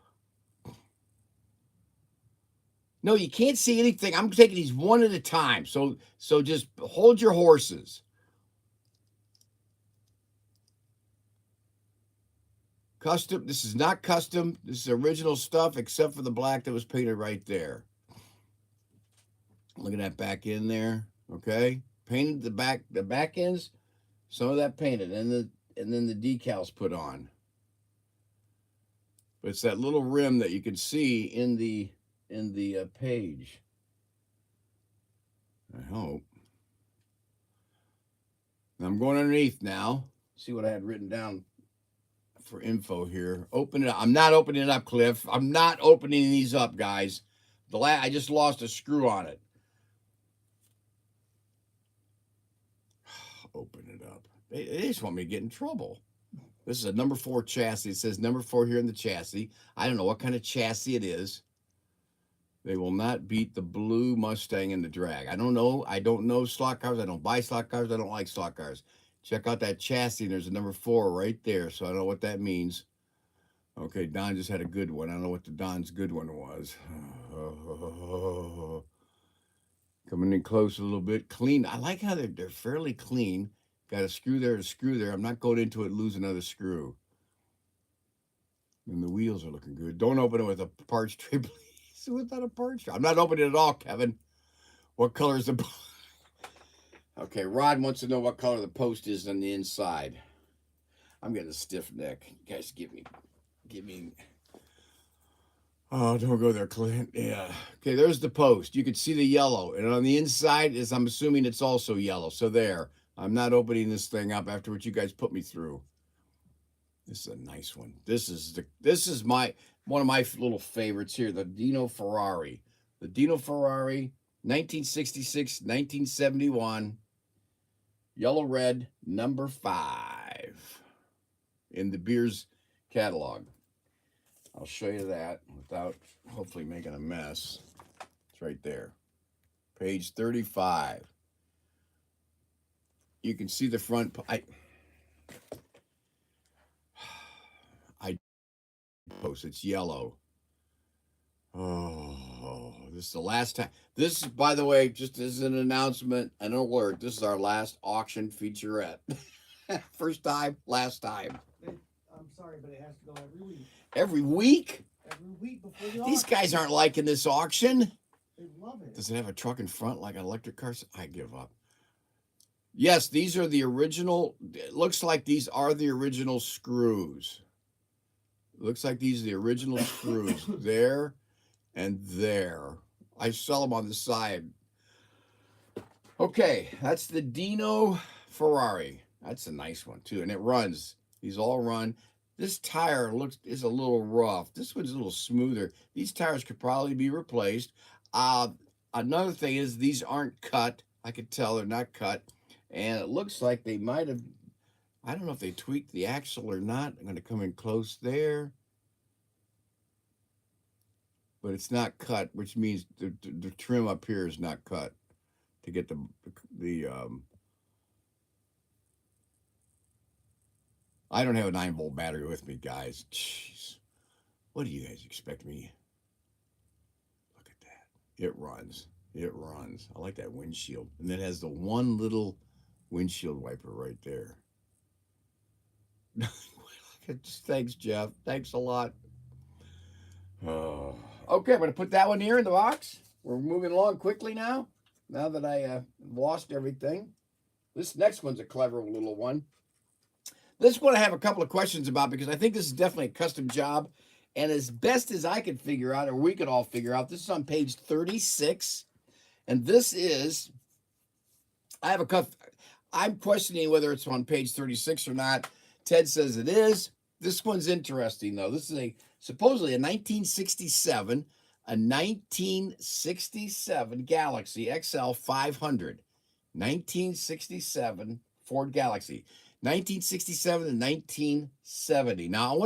No, you can't see anything. I'm taking these one at a time. So just hold your horses. Custom. This is not custom. This is original stuff, except for the black that was painted right there. Look at that back end there. Okay, painted the back ends. Some of that painted, and then the decals put on. But it's that little rim that you can see in the page. I hope. I'm going underneath now. See what I had written down for info here. Open it up. I'm not opening it up, Cliff. I'm not opening these up, guys. I just lost a screw on it. Open it up. They just want me to get in trouble. This is a number 4 chassis. It says number 4 here in the chassis. I don't know what kind of chassis it is. They will not beat the blue Mustang in the drag. I don't know. I don't know slot cars. I don't buy slot cars. I don't like slot cars. Check out that chassis. There's a number 4 right there. So I don't know what that means. Okay, Don just had a good one. I don't know what the Don's good one was. Coming in close a little bit. Clean. I like how they're fairly clean. Got a screw there, a screw there. I'm not going into it, lose another screw. And the wheels are looking good. Don't open it with a parts tray, please. Without a parts tray. I'm not opening it at all, Kevin. What color is the... Okay, Rod wants to know what color the post is on the inside. I'm getting a stiff neck. You guys give me... Oh, don't go there, Clint. Yeah. Okay, there's the post. You can see the yellow. And on the inside is, I'm assuming it's also yellow. So there. I'm not opening this thing up after what you guys put me through. This is a nice one. This is one of my little favorites here, the Dino Ferrari. The Dino Ferrari, 1966, 1971, yellow red, number 5 in the Beers catalog. I'll show you that without hopefully making a mess. It's right there. Page 35. You can see the front. I post. It's yellow. Oh, this is the last time. This, by the way, just as an announcement, an alert. This is our last auction featurette. First time, last time. I'm sorry, but it has to go every week. Every week? Every week before the These auction. guys aren't liking this auction. They love it. Does it have a truck in front like an electric car? I give up. Yes, these are the original. It looks like these are the original screws. Looks like these are the original screws. There and there. I sell them on the side. Okay, that's the Dino Ferrari. That's a nice one too, and it runs. These all run. This tire is a little rough. This one's a little smoother. These tires could probably be replaced. Another thing is these aren't cut. I could tell they're not cut. And it looks like they might have, I don't know if they tweaked the axle or not. I'm going to come in close there. But it's not cut, which means the trim up here is not cut to get the I don't have a 9-volt battery with me, guys. Jeez. What do you guys expect me? Look at that. It runs. It runs. I like that windshield. And then it has the one little windshield wiper right there. Thanks, Jeff. Thanks a lot. Oh. Okay, I'm going to put that one here in the box. We're moving along quickly now. Now that I lost everything. This next one's a clever little one. This one I have a couple of questions about because I think this is definitely a custom job. And as best as I could figure out, or we could all figure out, this is on page 36. And this is, I'm questioning whether it's on page 36 or not. Ted says it is. This one's interesting, though. This is supposedly a 1967 Galaxy XL 500. 1967 Ford Galaxy. 1967 and 1970. Now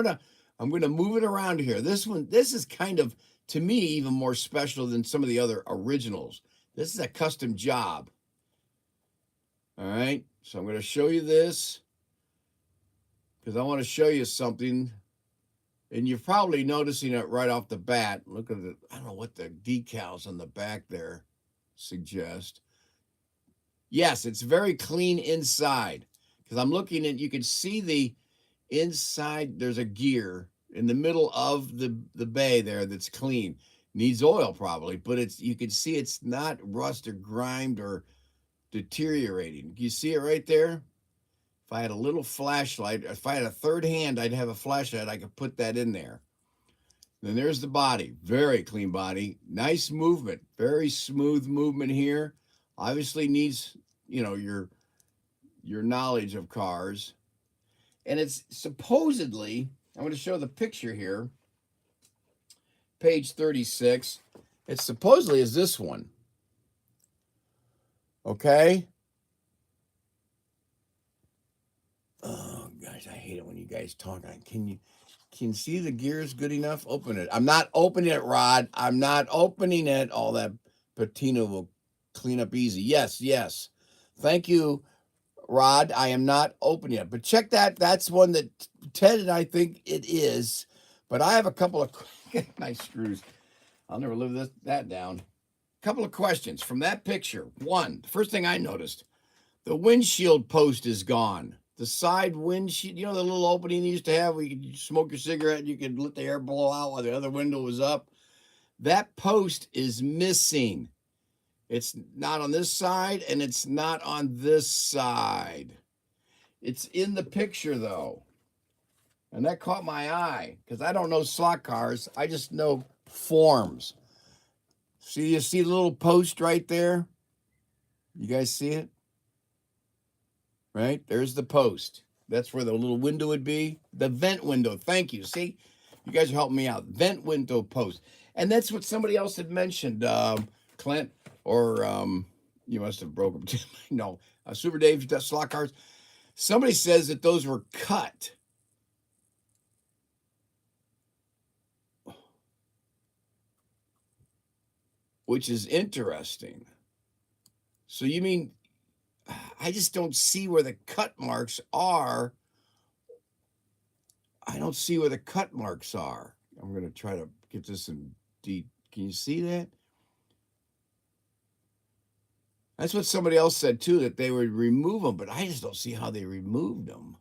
I'm gonna move it around here. This is kind of, to me, even more special than some of the other originals. This is a custom job. All right, so I'm going to show you this because I want to show you something, and you're probably noticing it right off the bat. Look at the, I don't know what the decals on the back there suggest. Yes, it's very clean inside because I'm looking at, you can see the inside, there's a gear in the middle of the bay there that's clean. Needs oil probably, but you can see it's not rust or grimed or deteriorating. You see it right there? If I had a little flashlight, if I had a third hand, I'd have a flashlight. I could put that in there. Then there's the body. Very clean body. Nice movement. Very smooth movement here. Obviously needs, your knowledge of cars. And it's supposedly, I'm going to show the picture here. Page 36. It supposedly is this one. Okay. Oh gosh, I hate it when you guys talk. Can you see the gears good enough? Open it. I'm not opening it, Rod. I'm not opening it. All that patina will clean up easy. Yes. Thank you, Rod. I am not opening it. But check that. That's one that Ted and I think it is. But I have a couple of nice screws. I'll never live that down. Couple of questions from that picture. One, the first thing I noticed, the windshield post is gone. The side windshield, the little opening you used to have where you could smoke your cigarette and you could let the air blow out while the other window was up. That post is missing. It's not on this side and it's not on this side. It's in the picture though. And that caught my eye because I don't know slot cars. I just know forms. You see the little post right there? You guys see it? Right? There's the post. That's where the little window would be. The vent window. Thank you. See? You guys are helping me out. Vent window post. And that's what somebody else had mentioned, Clint, or you must have broken them. No, Super Dave, slot cars. Somebody says that those were cut. Which is interesting. So you mean, I just don't see where the cut marks are. I don't see where the cut marks are. I'm going to try to get this in deep. Can you see that? That's what somebody else said too, that they would remove them, but I just don't see how they removed them.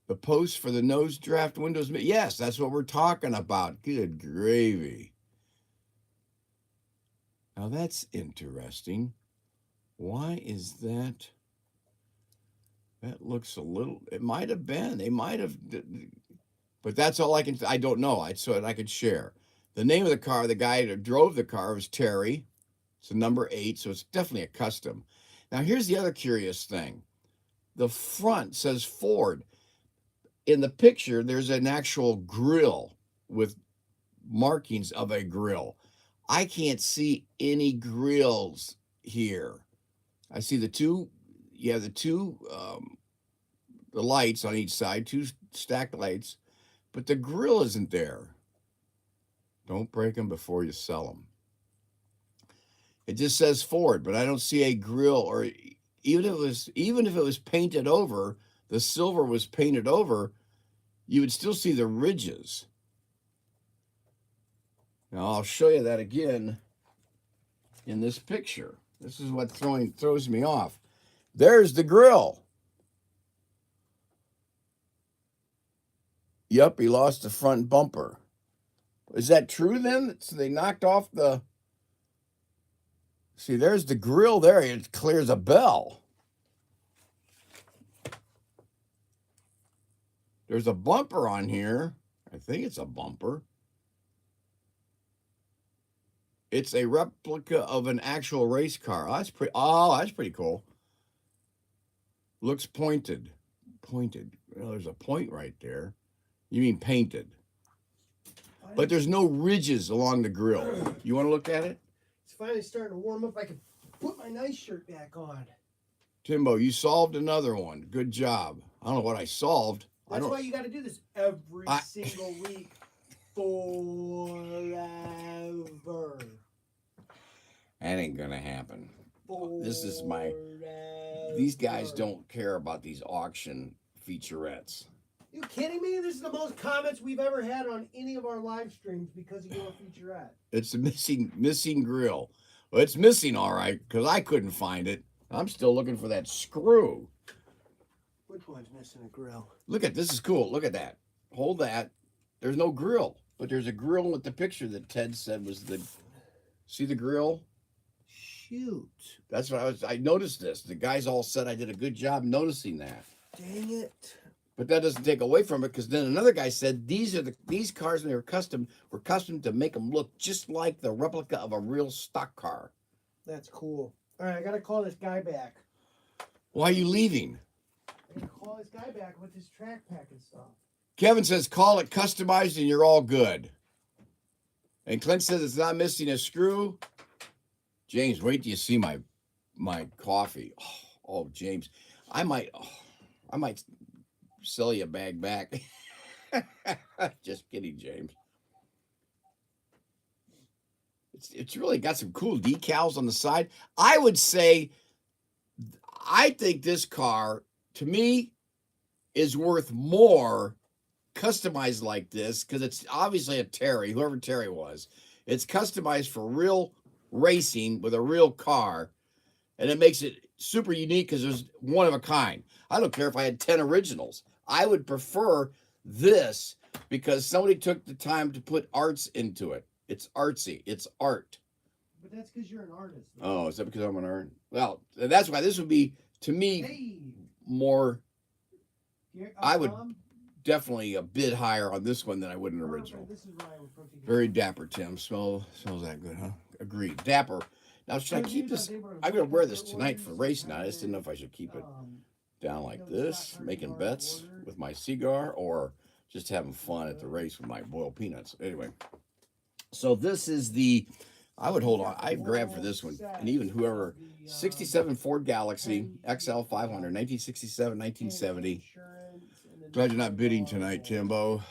The post for the nose draft windows. Yes, that's what we're talking about. Good gravy. Now that's interesting. Why is that? That looks a little, it might have been, they might have, but that's all I don't know. So I could share. The name of the car, the guy that drove the car was Terry. It's a number 8, so it's definitely a custom. Now here's the other curious thing. The front says Ford. In the picture, there's an actual grill with markings of a grill. I can't see any grills here. I see the two the lights on each side, 2 stacked lights, but the grill isn't there. Don't break them before you sell them. It just says Ford, but I don't see a grill, or even if it was painted over, the silver was painted over, you would still see the ridges. Now I'll show you that again in this picture. This is what throws me off. There's the grill. Yep, he lost the front bumper. Is that true then? So they knocked off the... See, there's the grill there. It clears a bell. There's a bumper on here. I think it's a bumper. It's a replica of an actual race car. Oh, that's pretty cool. Looks pointed. Pointed. Well, there's a point right there. You mean painted. But there's no ridges along the grill. You want to look at it? It's finally starting to warm up. I can put my nice shirt back on. Timbo, you solved another one. Good job. I don't know what I solved. That's why you got to do this every single week forever. That ain't gonna happen. This is my... These guys don't care about these auction featurettes. You kidding me? This is the most comments we've ever had on any of our live streams because of your featurette. It's a missing grill. Well, it's missing all right because I couldn't find it. I'm still looking for that screw. Which one's missing a grill? Look at this is cool. Look at that. Hold that. There's no grill, but there's a grill with the picture that Ted said was the... See the grill? Shoot. That's what I noticed this. The guys all said I did a good job noticing that. Dang it. But that doesn't take away from it because then another guy said these cars when they were custom to make them look just like the replica of a real stock car. That's cool. All right, I got to call this guy back. Why are you leaving? I got to call this guy back with his track pack and stuff. Kevin says call it customized and you're all good. And Clint says it's not missing a screw. James, wait till you see my coffee. Oh, James, I might sell you a bag back. Just kidding, James. It's really got some cool decals on the side. I would say, I think this car, to me, is worth more customized like this because it's obviously a Terry, whoever Terry was. It's customized for real racing with a real car, and it makes it super unique because there's one of a kind. I don't care if I had 10 originals. I would prefer this because somebody took the time to put arts into it. It's artsy. It's art. But that's because you're an artist. Oh, is that because I'm an artist? Well, that's why this would be, to me, more... I would definitely a bit higher on this one than I would an original. This is Ryan with ProTinkerToys. Very dapper, Tim. Smells that good, huh? Agreed. Dapper. Now, should I keep this? I'm going to wear this tonight for race night. I just didn't know if I should keep it down like this, making bets with my cigar, or just having fun at the race with my boiled peanuts. Anyway, so this is the... I would hold on. I grabbed for this one. And even whoever... 67 Ford Galaxy XL 500, 1967, 1970. Glad you're not bidding tonight, Timbo.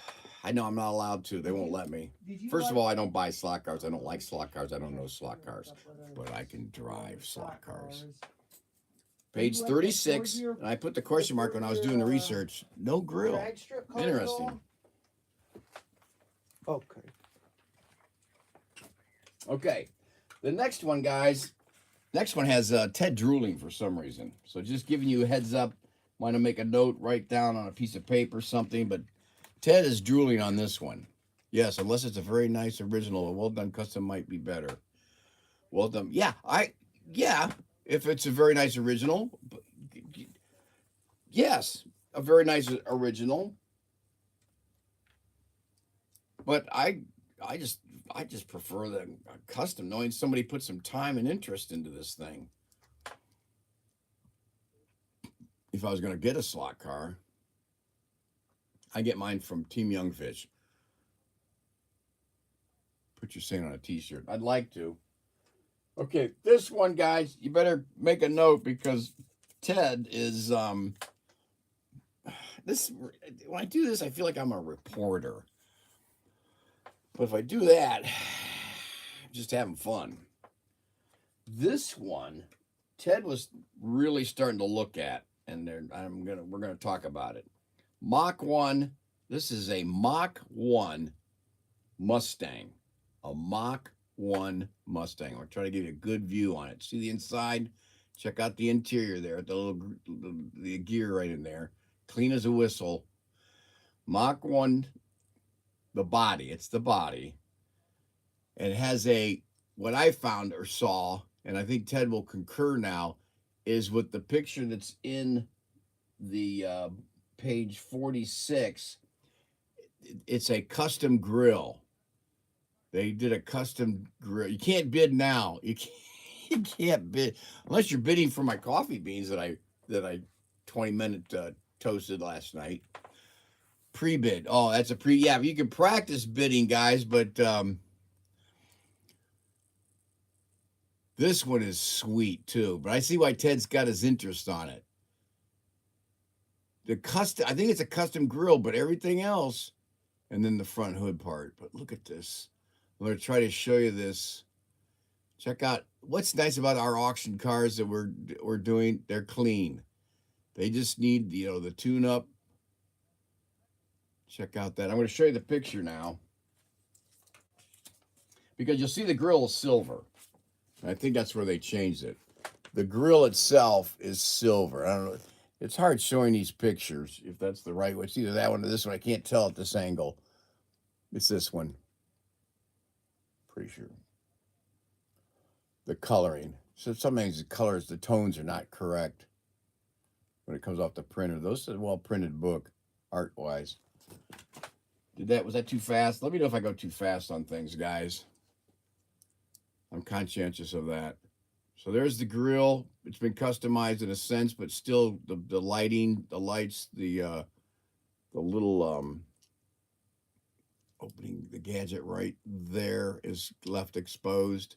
I know I'm not allowed to. They won't let me. First of all, I don't buy slot cars. I don't like slot cars. I don't know slot cars. But I can drive slot cars. Page 36. And I put the question mark when I was doing the research. No grill. Interesting. Okay. Okay. The next one, guys. Next one has Ted drooling for some reason. So just giving you a heads up. Want to make a note, write down on a piece of paper something, but Ted is drooling on this one. Yes, unless it's a very nice original. A well-done custom might be better. Well done. Yeah, if it's a very nice original. Yes, a very nice original. But I just prefer the custom, knowing somebody put some time and interest into this thing. If I was going to get a slot car, I get mine from Team Youngfish. Put your saying on a t-shirt. I'd like to. Okay, this one, guys, you better make a note because Ted is, when I do this, I feel like I'm a reporter. But if I do that, I'm just having fun. This one, Ted was really starting to look at. And we're gonna talk about it. Mach 1. This is a Mach 1 Mustang. A Mach 1 Mustang. I'll try to give you a good view on it. See the inside? Check out the interior there. The gear right in there. Clean as a whistle. Mach 1, the body. It's the body. And it has what I found or saw, and I think Ted will concur now, is with the picture that's in the page 46. It's a custom grill. They did a custom grill. You can't bid now. You can't bid unless you're bidding for my coffee beans that I 20-minute toasted last night. Pre-bid. Oh, that's a pre. Yeah, you can practice bidding, guys, but this one is sweet too. But I see why Ted's got his interest on it. The custom. I think it's a custom grill, but everything else, and then the front hood part. But look at this. I'm going to try to show you this. Check out what's nice about our auction cars that we're doing. They're clean. They just need the tune up. Check out that. I'm going to show you the picture now because you'll see the grill is silver. I think that's where they changed it. The grill itself is silver. I don't know. It's hard showing these pictures if that's the right way. It's either that one or this one. I can't tell at this angle. It's this one. Pretty sure. The coloring. So sometimes the colors, the tones are not correct when it comes off the printer. Those are a well-printed book, art-wise. Was that too fast? Let me know if I go too fast on things, guys. I'm conscientious of that. So there's the grill. It's been customized in a sense, but still the lighting, the lights, the little opening the gadget right there is left exposed.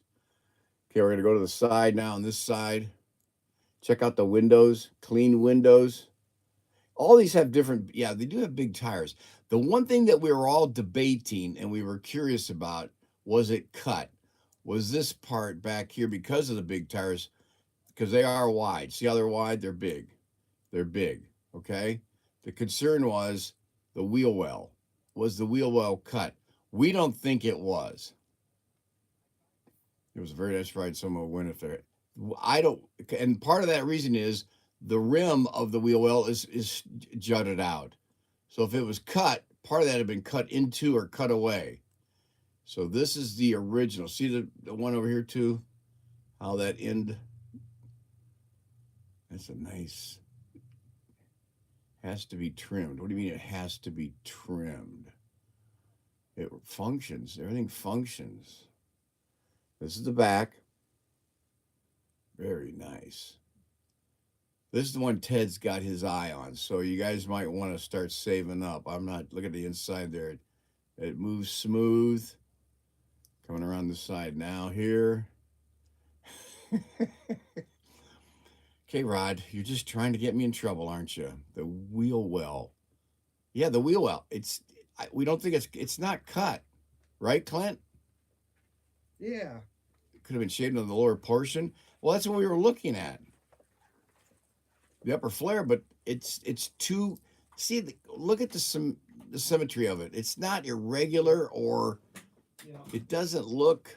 Okay, we're going to go to the side now on this side. Check out the windows, clean windows. All these have different, yeah, they do have big tires. The one thing that we were all debating and we were curious about, was it cut? Was this part back here because of the big tires? Because they are wide. See how they're wide? They're big. They're big, okay? The concern was the wheel well. Was the wheel well cut? We don't think it was. It was a very nice ride. Someone will win if they're. I don't, and part of that reason is the rim of the wheel well is jutted out. So if it was cut, part of that had been cut into or cut away. So this is the original. See the one over here too? How that end. That's a nice. Has to be trimmed. What do you mean it has to be trimmed? It functions. Everything functions. This is the back. Very nice. This is the one Ted's got his eye on. So you guys might want to start saving up. I'm not, look at the inside there. It moves smooth. Coming around the side now here. Okay, Rod, you're just trying to get me in trouble, aren't you? The wheel well. Yeah, the wheel well. We don't think it's not cut. Right, Clint? Yeah. It could have been shaved on the lower portion. Well, that's what we were looking at. The upper flare, but it's too. See, look at the symmetry of it. It's not irregular or it doesn't look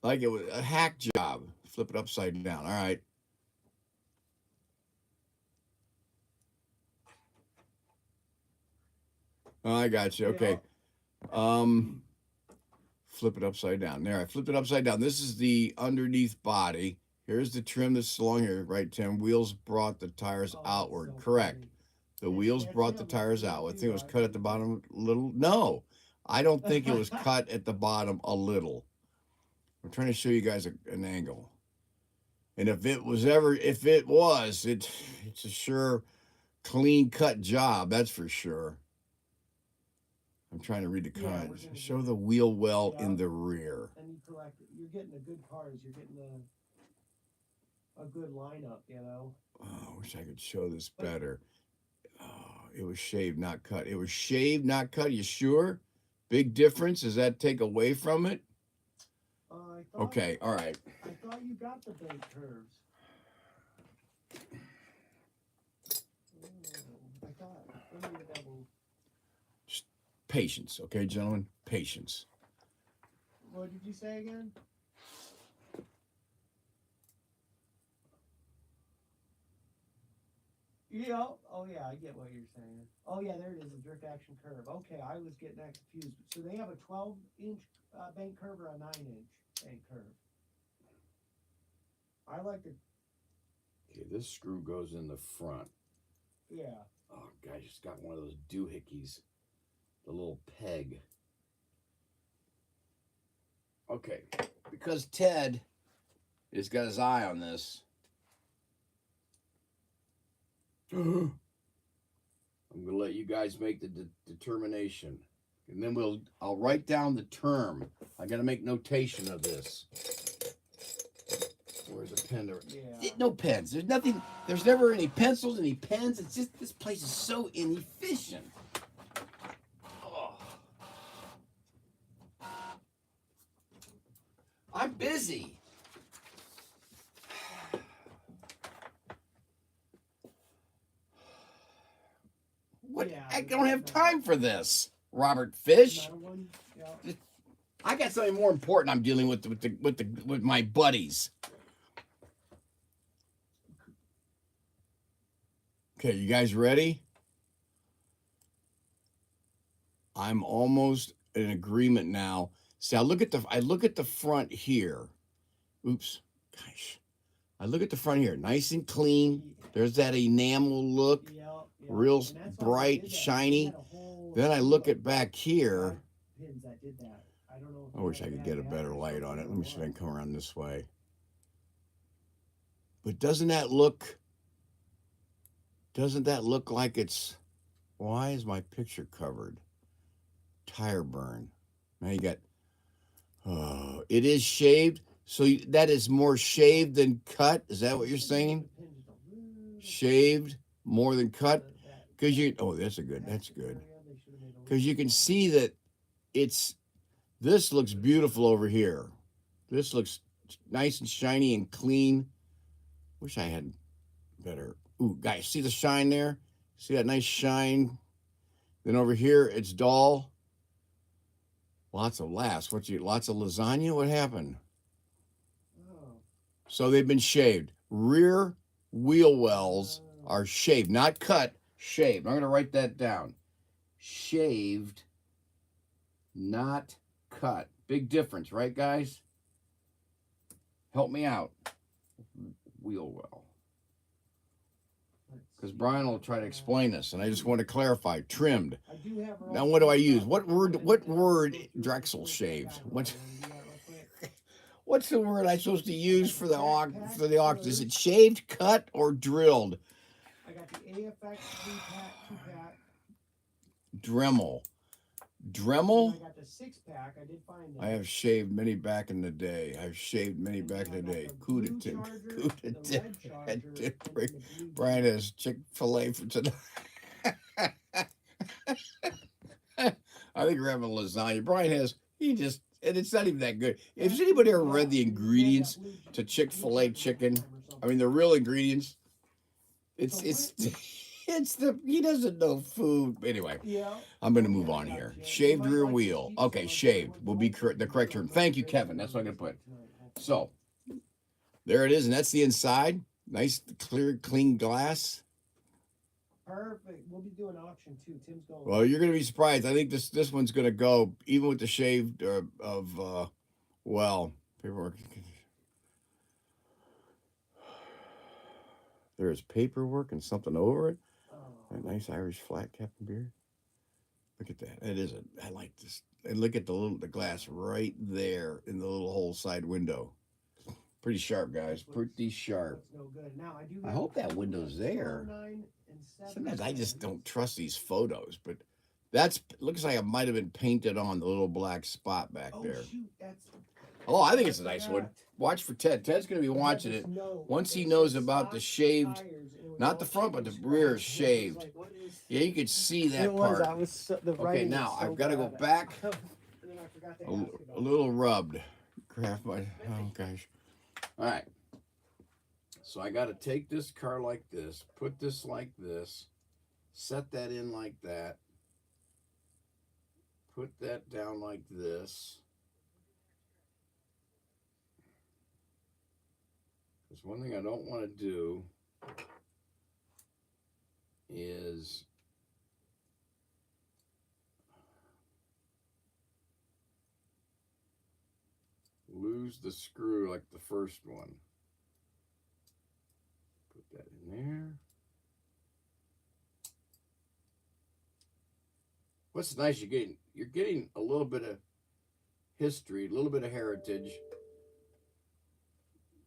like it was a hack job. Flip it upside down. All right. Oh, I got you. Okay. Flip it upside down. There, I flipped it upside down. This is the underneath body. Here's the trim that's along here, right, Tim? Wheels brought the tires outward. Correct. The wheels brought the tires out. I think it was cut at the bottom a little. No, I don't think it was cut at the bottom a little. I'm trying to show you guys an angle. And if it was, it's a sure clean cut job. That's for sure. I'm trying to read the cards. Show the wheel well in the rear. And you collect it. You're getting the good cars. You're getting a good lineup, Oh, I wish I could show this better. Oh, it was shaved, not cut. It was shaved, not cut. You sure? Big difference? Does that take away from it? Okay, all right. I thought you got the big curves. I thought. Let me double. Just patience, okay, gentlemen? Patience. What did you say again? Yeah. Oh, yeah. I get what you're saying. Oh, yeah. There it is. The drift action curve. Okay. I was getting that confused. So they have a 12-inch bank curve or a 9-inch bank curve. I like the. Okay, this screw goes in the front. Yeah. Oh, gosh, it's got one of those doohickeys. The little peg. Okay, because Ted has got his eye on this. I'm gonna let you guys make the determination, and then I'll write down the term. I gotta make notation of this. Where's a pen? Yeah. No pens. There's nothing. There's never any pencils, any pens. It's just this place is so inefficient. Oh. I'm busy. What? Yeah, I don't have time for this, Robert Fish. Yeah. I got something more important I'm dealing with my buddies. Okay, you guys ready? I'm almost in agreement now. See, I look at the front here. Oops, gosh. I look at the front here, nice and clean. There's that enamel look, real bright, shiny. Then I look at back here. I wish I could get a better light on it. Let me see if I can come around this way. But doesn't that look like it's, why is my picture covered? Tire burn. Now you got, it is shaved. So that is more shaved than cut. Is that what you're saying? Shaved more than cut? Because that's good. Because you can see that this looks beautiful over here. This looks nice and shiny and clean. Wish I had better. Ooh, guys, see the shine there? See that nice shine? Then over here, it's dull. Lots of laughs. Lots of lasagna? What happened? Oh. So they've been shaved. Rear wheel wells are shaved, not cut, shaved. I'm going to write that down. Shaved, not cut. Big difference, right, guys? Help me out. Wheel well. Because Brian will try to explain this, and I just want to clarify. Trimmed. Now, what do I use? What word Drexel shaved? What's the word I'm supposed to use for the auction? Is it shaved, cut, or drilled? I got the AFX 3-pack, 2-pack. Dremel. Dremel? I got the 6-pack. I did find that. I have shaved many back in the day. Brian has Chick-fil-A for tonight. I think we're having lasagna. Brian has, and it's not even that good. Has anybody ever read the ingredients to Chick-fil-A chicken? I mean, the real ingredients. He doesn't know food. Anyway, I'm going to move on here. Shaved rear wheel. Okay, shaved will be the correct term. Thank you, Kevin. That's what I'm going to put. So, there it is, and that's the inside. Nice, clear, clean glass. Perfect. We'll be doing auction too. Tim's going. Well, you're going to be surprised. I think this one's going to go, even with the shaved paperwork. There's paperwork and something over it. That nice Irish flat cap and beard. Look at that. I like this. And look at the glass right there in the little whole side window. Pretty sharp, guys. Pretty sharp. No good. Now, I hope that window's there. Sometimes I just don't trust these photos, but looks like it might have been painted on the little black spot back there. Shoot, I think it's a nice one. Watch for Ted. Ted's going to be watching it. Once he knows about the shaved, not the front, but the rear is shaved. Yeah, you could see that part. Okay, now I've got to go back. A little rubbed. Oh, gosh. All right. So I got to take this car like this, put this like this, set that in like that, put that down like this. There's one thing I don't want to do is lose the screw like the first one. Put that in there. What's nice, you're getting a little bit of history, a little bit of heritage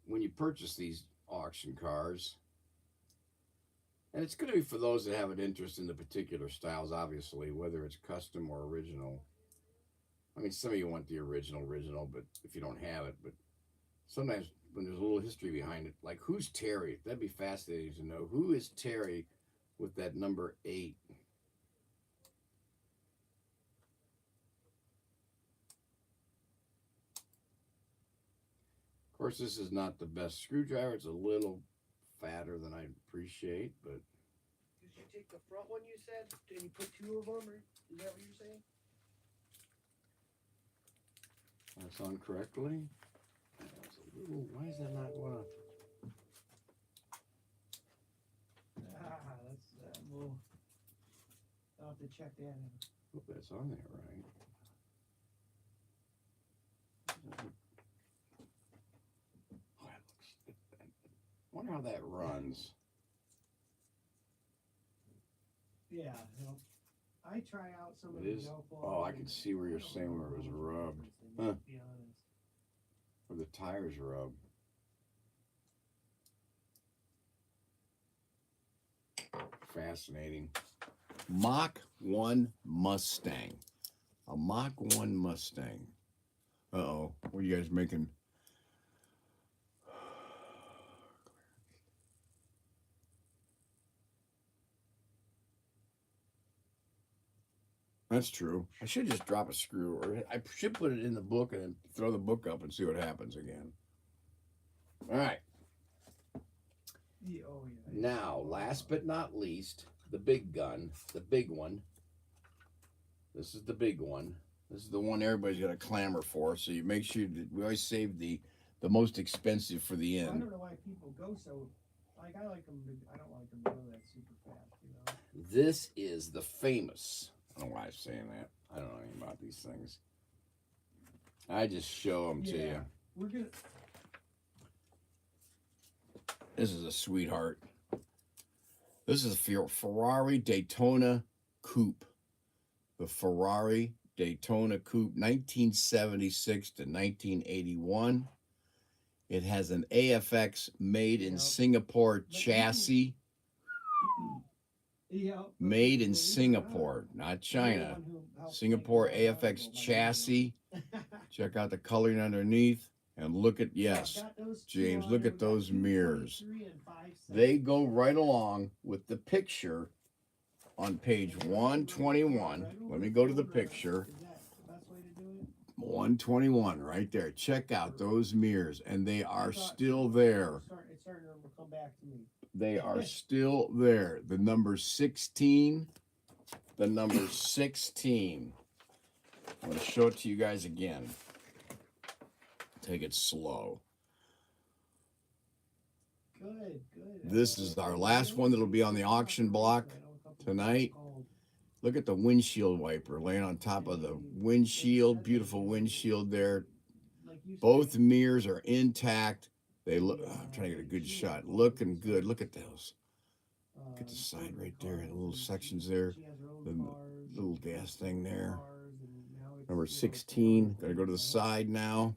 when you purchase these auction cars. And it's going to be for those that have an interest in the particular styles, obviously, whether it's custom or original. I mean, some of you want the original, but if you don't have it, but sometimes when there's a little history behind it, like who's Terry? That'd be fascinating to know. Who is Terry with that number 8? Of course, this is not the best screwdriver. It's a little fatter than I appreciate, but. Did you take the front one you said? Did you put 2 of them? Or is that what you're saying? That's on correctly. That's a little, why is that not going up? That's I'll have to check that out. Hope that's on there right. Oh, that looks. I wonder how that runs. Yeah, I try out some of It the is. Velcro. Oh, I can see where you're saying where it was rubbed. Huh. To be honest. Where the tires rub. Fascinating. Mach 1 Mustang. A Mach 1 Mustang. Uh-oh. What are you guys making? That's true. I should just drop a screw, or I should put it in the book and then throw the book up and see what happens again. All right. Yeah, oh, yeah. Now, last but not least, the big gun, the big one. This is the big one. This is the one everybody's got to clamor for. So you make sure that we always save the most expensive for the end. I don't know why people go so. Like I like them. I don't like them to go that super fast. You know. This is the famous. I don't know why I'm saying that. I don't know anything about these things. I just show them to you. We're gonna. This is a sweetheart. This is a Ferrari Daytona Coupe. The Ferrari Daytona Coupe, 1976 to 1981. It has an AFX made in Singapore chassis. Made in Singapore, not China. Singapore AFX chassis. Check out the coloring underneath. And look at, yes, James, look at those mirrors. They go right along with the picture on page 121. Let me go to the picture. 121 right there. Check out those mirrors, and they are still there. It's starting to come back to me. They are still there. The number 16. The number 16. I'm going to show it to you guys again. Take it slow. Good. This is our last one that'll be on the auction block tonight. Look at the windshield wiper laying on top of the windshield. Beautiful windshield there. Both mirrors are intact. They look. I'm trying to get a good shot. Looking good. Look at those. Look at the side right there. The little sections there. The little gas thing there. Number 16. Gotta go to the side now.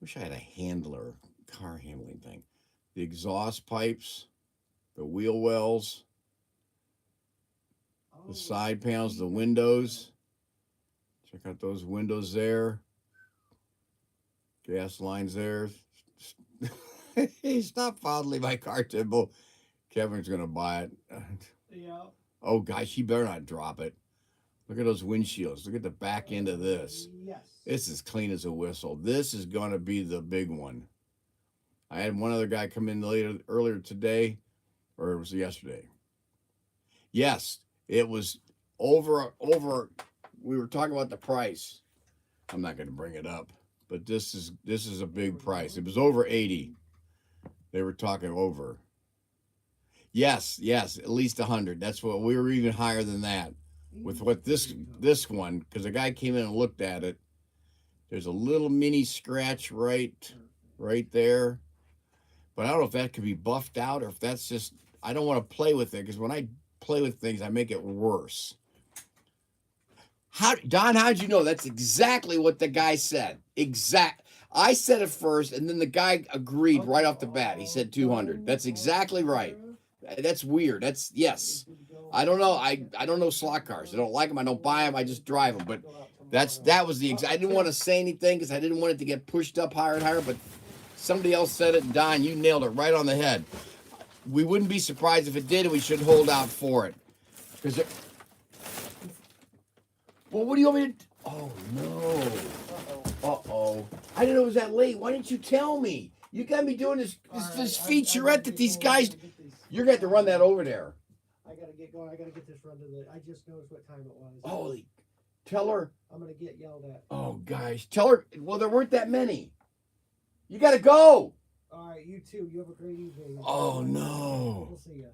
Wish I had a handler, car handling thing. The exhaust pipes, the wheel wells, the side panels, the windows. Check out those windows there. Gas lines there. Hey, stop fondling my car, Timbo. Kevin's going to buy it. Yeah. Oh, gosh, he better not drop it. Look at those windshields. Look at the back end of this. Yes. This is clean as a whistle. This is going to be the big one. I had one other guy come in earlier today, or it was yesterday. Yes, it was over. We were talking about the price. I'm not going to bring it up, but this is a big price. It was over 80. They were talking over. Yes, at least 100. That's what we were even higher than that with what this one, because the guy came in and looked at it. There's a little mini scratch right there, but I don't know if that could be buffed out or if that's just, I don't want to play with it because when I play with things, I make it worse. Don, how'd you know? That's exactly what the guy said. I said it first, and then the guy agreed right off the bat. He said 200. That's exactly right. That's weird. That's yes. I don't know. I don't know slot cars. I don't like them. I don't buy them. I just drive them. But that was the exact. I didn't want to say anything because I didn't want it to get pushed up higher and higher. But somebody else said it, and Don, you nailed it right on the head. We wouldn't be surprised if it did, and we should hold out for it. Because well, what do you want me to? Oh no. Uh-oh. I didn't know it was that late. Why didn't you tell me? You got me doing this featurette that these guys. You're going to have to run that over there. I got to get going. I got to get this run to the. I just noticed what time it was. Holy. Tell her. I'm going to get yelled at. Oh, guys. Tell her. Well, there weren't that many. You got to go. All right. You too. You have a great evening. Oh, no. We'll see you.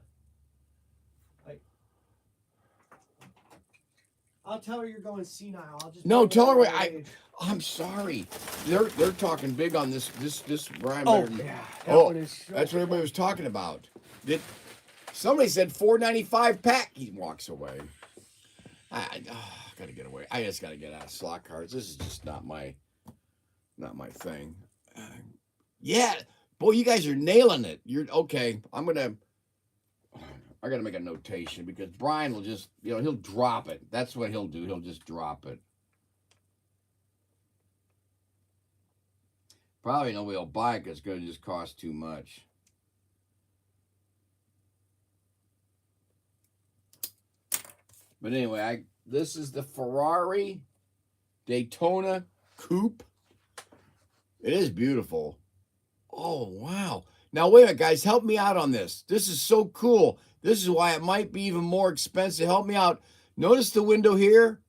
I'll tell her you're going senile. I'll just no, tell her I'm sorry. They're talking big on this Brian. Oh, yeah. That's what everybody was talking about. Somebody said $4.95 pack. He walks away. I gotta get away. I just gotta get out of slot cards. This is just not my thing. Yeah, boy, you guys are nailing it. You're okay. I got to make a notation because Brian will just, he'll drop it. That's what he'll do. He'll just drop it. Probably nobody will buy it because it's going to just cost too much. But anyway, this is the Ferrari Daytona Coupe. It is beautiful. Oh, wow. Now, wait a minute, guys. Help me out on this. This is so cool. This is why it might be even more expensive. Help me out. Notice the window here.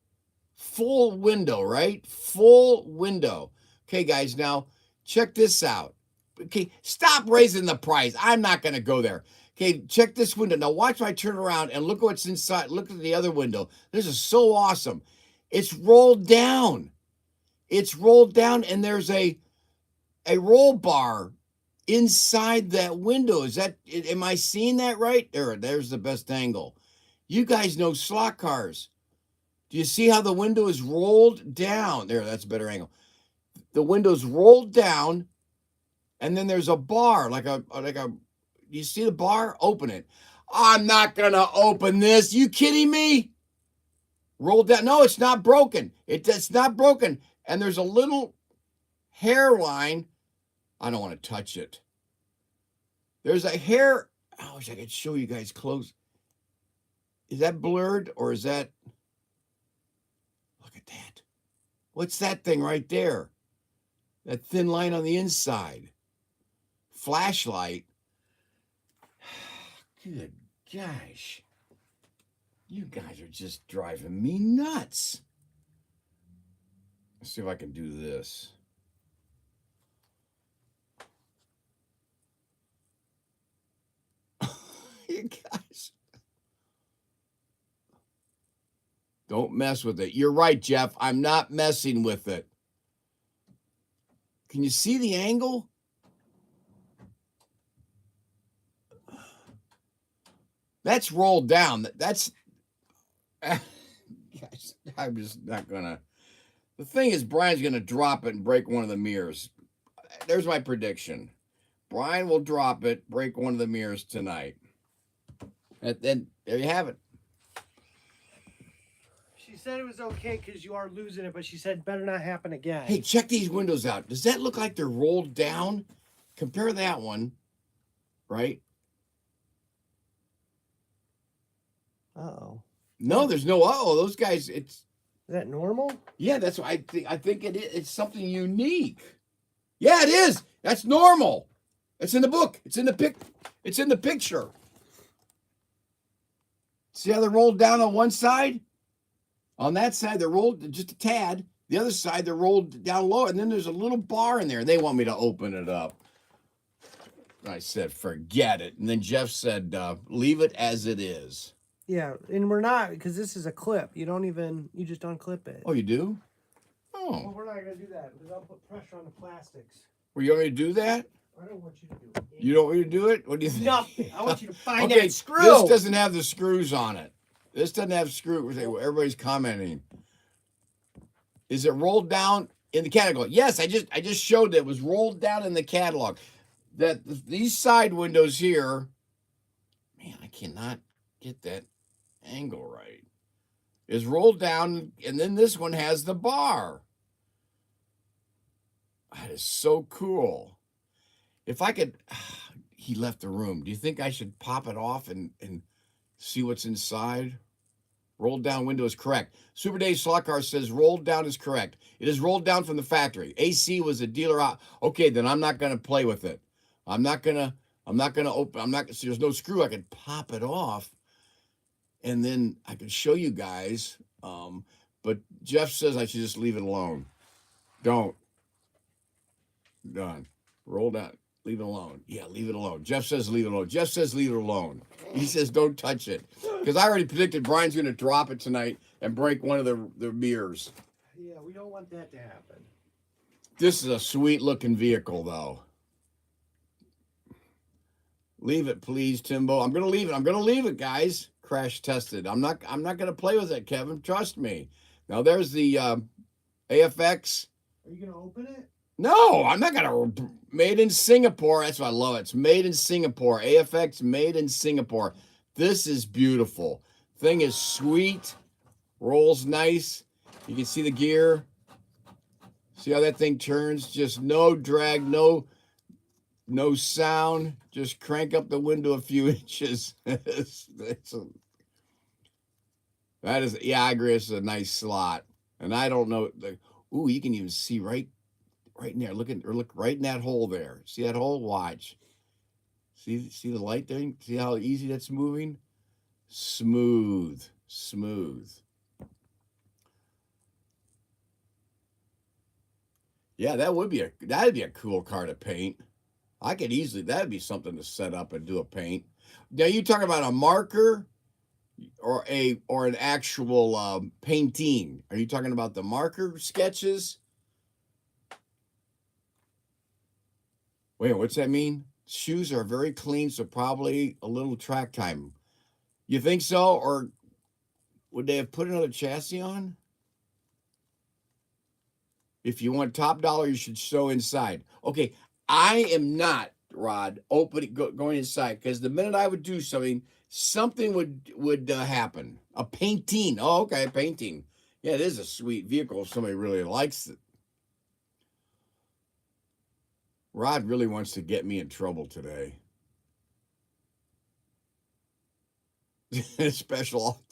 Full window, right? Full window. Okay, guys, now check this out. Okay, stop raising the price. I'm not going to go there. Okay, check this window. Now watch when I turn around and look what's inside. Look at the other window. This is so awesome. It's rolled down. It's rolled down, and there's a roll bar inside that window. Am I seeing that right? There's the best angle. You guys know slot cars. Do you see how the window is rolled down? That's a better angle. The window's rolled down, and then there's a bar, like a. You see the bar? Open it. I'm not gonna open this. You kidding me? Rolled down. No, it's not broken. It's not broken. And there's a little hairline. I don't want to touch it. There's a hair. I wish I could show you guys close. Is that blurred or is that? Look at that. What's that thing right there? That thin line on the inside. Flashlight. Good gosh. You guys are just driving me nuts. Let's see if I can do this. You guys. Don't mess with it. You're right, Jeff. I'm not messing with it. Can you see the angle? That's rolled down. That's. Guys, I'm just not gonna. The thing is, Brian's gonna drop it and break one of the mirrors. There's my prediction. Brian will drop it, break one of the mirrors tonight. And then there you have it. She said it was okay because you are losing it, but she said better not happen again. Hey, check these windows out. Does that look like they're rolled down? Compare that one, right? Uh-oh. No, there's no uh-oh. Those guys, Is that normal? Yeah, that's what I think it is. It's something unique. Yeah, it is. That's normal. It's in the book. It's in the picture. See how they're rolled down on one side? On that side, they're rolled just a tad. The other side, they're rolled down low, and then there's a little bar in there. They want me to open it up. I said, forget it. And then Jeff said, leave it as it is. Yeah, and we're not, because this is a clip. You just unclip it. Oh, you do? Well, Oh. we're not going to do that because I'll put pressure on the plastics. Were you want me to do that? I don't want you to do it. You don't want me to do it? What do you think? Nothing. I want you to find Okay, that screw. this doesn't have the screws on it. This doesn't have screws. Everybody's commenting. Is it rolled down in the catalog? Yes, I just showed that it was rolled down in the catalog. That these side windows here, man, I cannot get that angle right. Is rolled down, and then this one has the bar. That is so cool. If I could, he left the room. Do you think I should pop it off and see what's inside? Rolled down window is correct. Super Dave Slot Car says rolled down is correct. It is rolled down from the factory. AC was a dealer out. Okay, then I'm not gonna play with it. I'm not gonna open. So there's no screw. I could pop it off, and then I could show you guys. But Jeff says I should just leave it alone. Don't. Done. Roll down. Leave it alone. Yeah, leave it alone. Jeff says leave it alone. Jeff says leave it alone. He says don't touch it. Because I already predicted Brian's going to drop it tonight and break one of the mirrors. Yeah, we don't want that to happen. This is a sweet looking vehicle, though. Leave it, please, Timbo. I'm going to leave it. I'm going to leave it, guys. Crash tested. I'm not going to play with it, Kevin. Trust me. Now, there's the AFX. Are you going to open it? No, I'm not going to. Made in Singapore. That's why I love it. It's made in Singapore. AFX made in Singapore. This is beautiful. Thing is sweet. Rolls nice. You can see the gear. See how that thing turns? Just no drag, no sound. Just crank up the window a few inches. That is, yeah, I agree. It's a nice slot. And I don't know. Ooh, you can even see right in there. Look right in that hole there. See that hole? Watch. See the light there? See how easy that's moving? Smooth. Yeah, that'd be a cool car to paint. That'd be something to set up and do a paint. Now you talking about a marker or an actual painting? Are you talking about the marker sketches? Wait, what's that mean? Shoes are very clean, so probably a little track time. You think so? Or would they have put another chassis on? If you want top dollar, you should sew inside. Okay, I am not, Rod, going inside, because the minute I would do something would happen. A painting. Oh, okay, painting. Yeah, it is a sweet vehicle if somebody really likes it. Rod really wants to get me in trouble today. Special.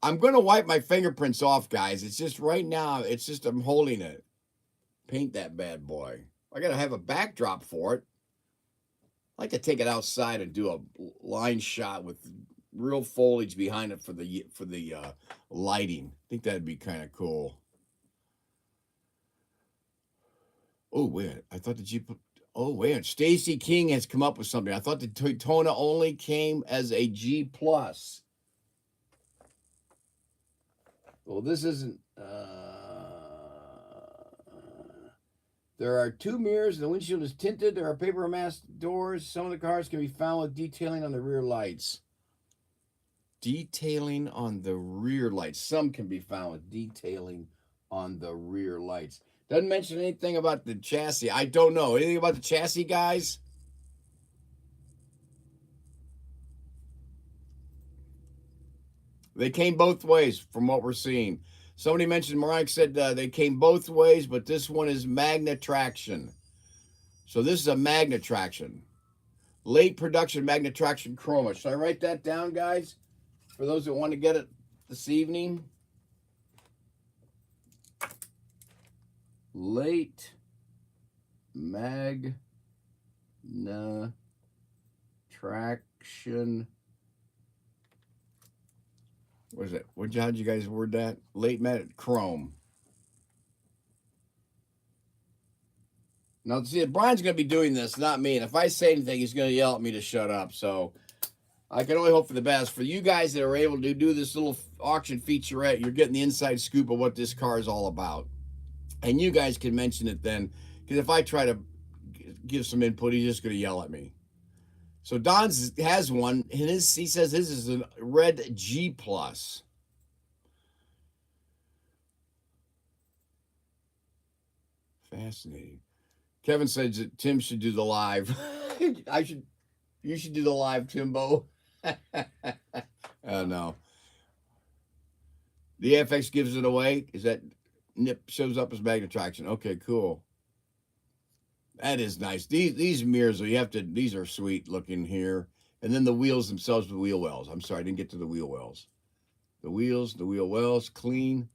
I'm going to wipe my fingerprints off, guys. It's just right now, I'm holding it. Paint that bad boy. I got to have a backdrop for it. I like to take it outside and do a line shot with real foliage behind it for the lighting. I think that'd be kind of cool. Oh, wait. I thought the Jeep... Oh, wait. Stacy King has come up with something. I thought the Daytona only came as a G+. Well, this isn't... There are 2 mirrors. The windshield is tinted. There are paper mask doors. Some of the cars can be found with detailing on the rear lights. Detailing on the rear lights. Some can be found with detailing on the rear lights. Doesn't mention anything about the chassis. I don't know. Anything about the chassis, guys? They came both ways from what we're seeing. Somebody mentioned, Mariah said they came both ways, but this one is Magna Traction. So this is a Magna Traction. Late production Magna Traction Chroma. Should I write that down, guys? For those that want to get it this evening. Late Magna Traction. What is it? How'd you guys word that? Late Magna Chrome. Now, see, Brian's going to be doing this, not me. And if I say anything, he's going to yell at me to shut up. So I can only hope for the best. For you guys that are able to do this little auction featurette, you're getting the inside scoop of what this car is all about. And you guys can mention it then, because if I try to give some input, he's just going to yell at me. So Don has one, and he says this is a red G+. Fascinating. Kevin says that Tim should do the live. You should do the live, Timbo. Oh no. The FX gives it away. Is that nip shows up as magnet traction? Okay, cool. That is nice. These mirrors, you have to. These are sweet looking here, and then the wheels themselves, the wheel wells. I'm sorry, I didn't get to the wheel wells. The wheel wells, clean.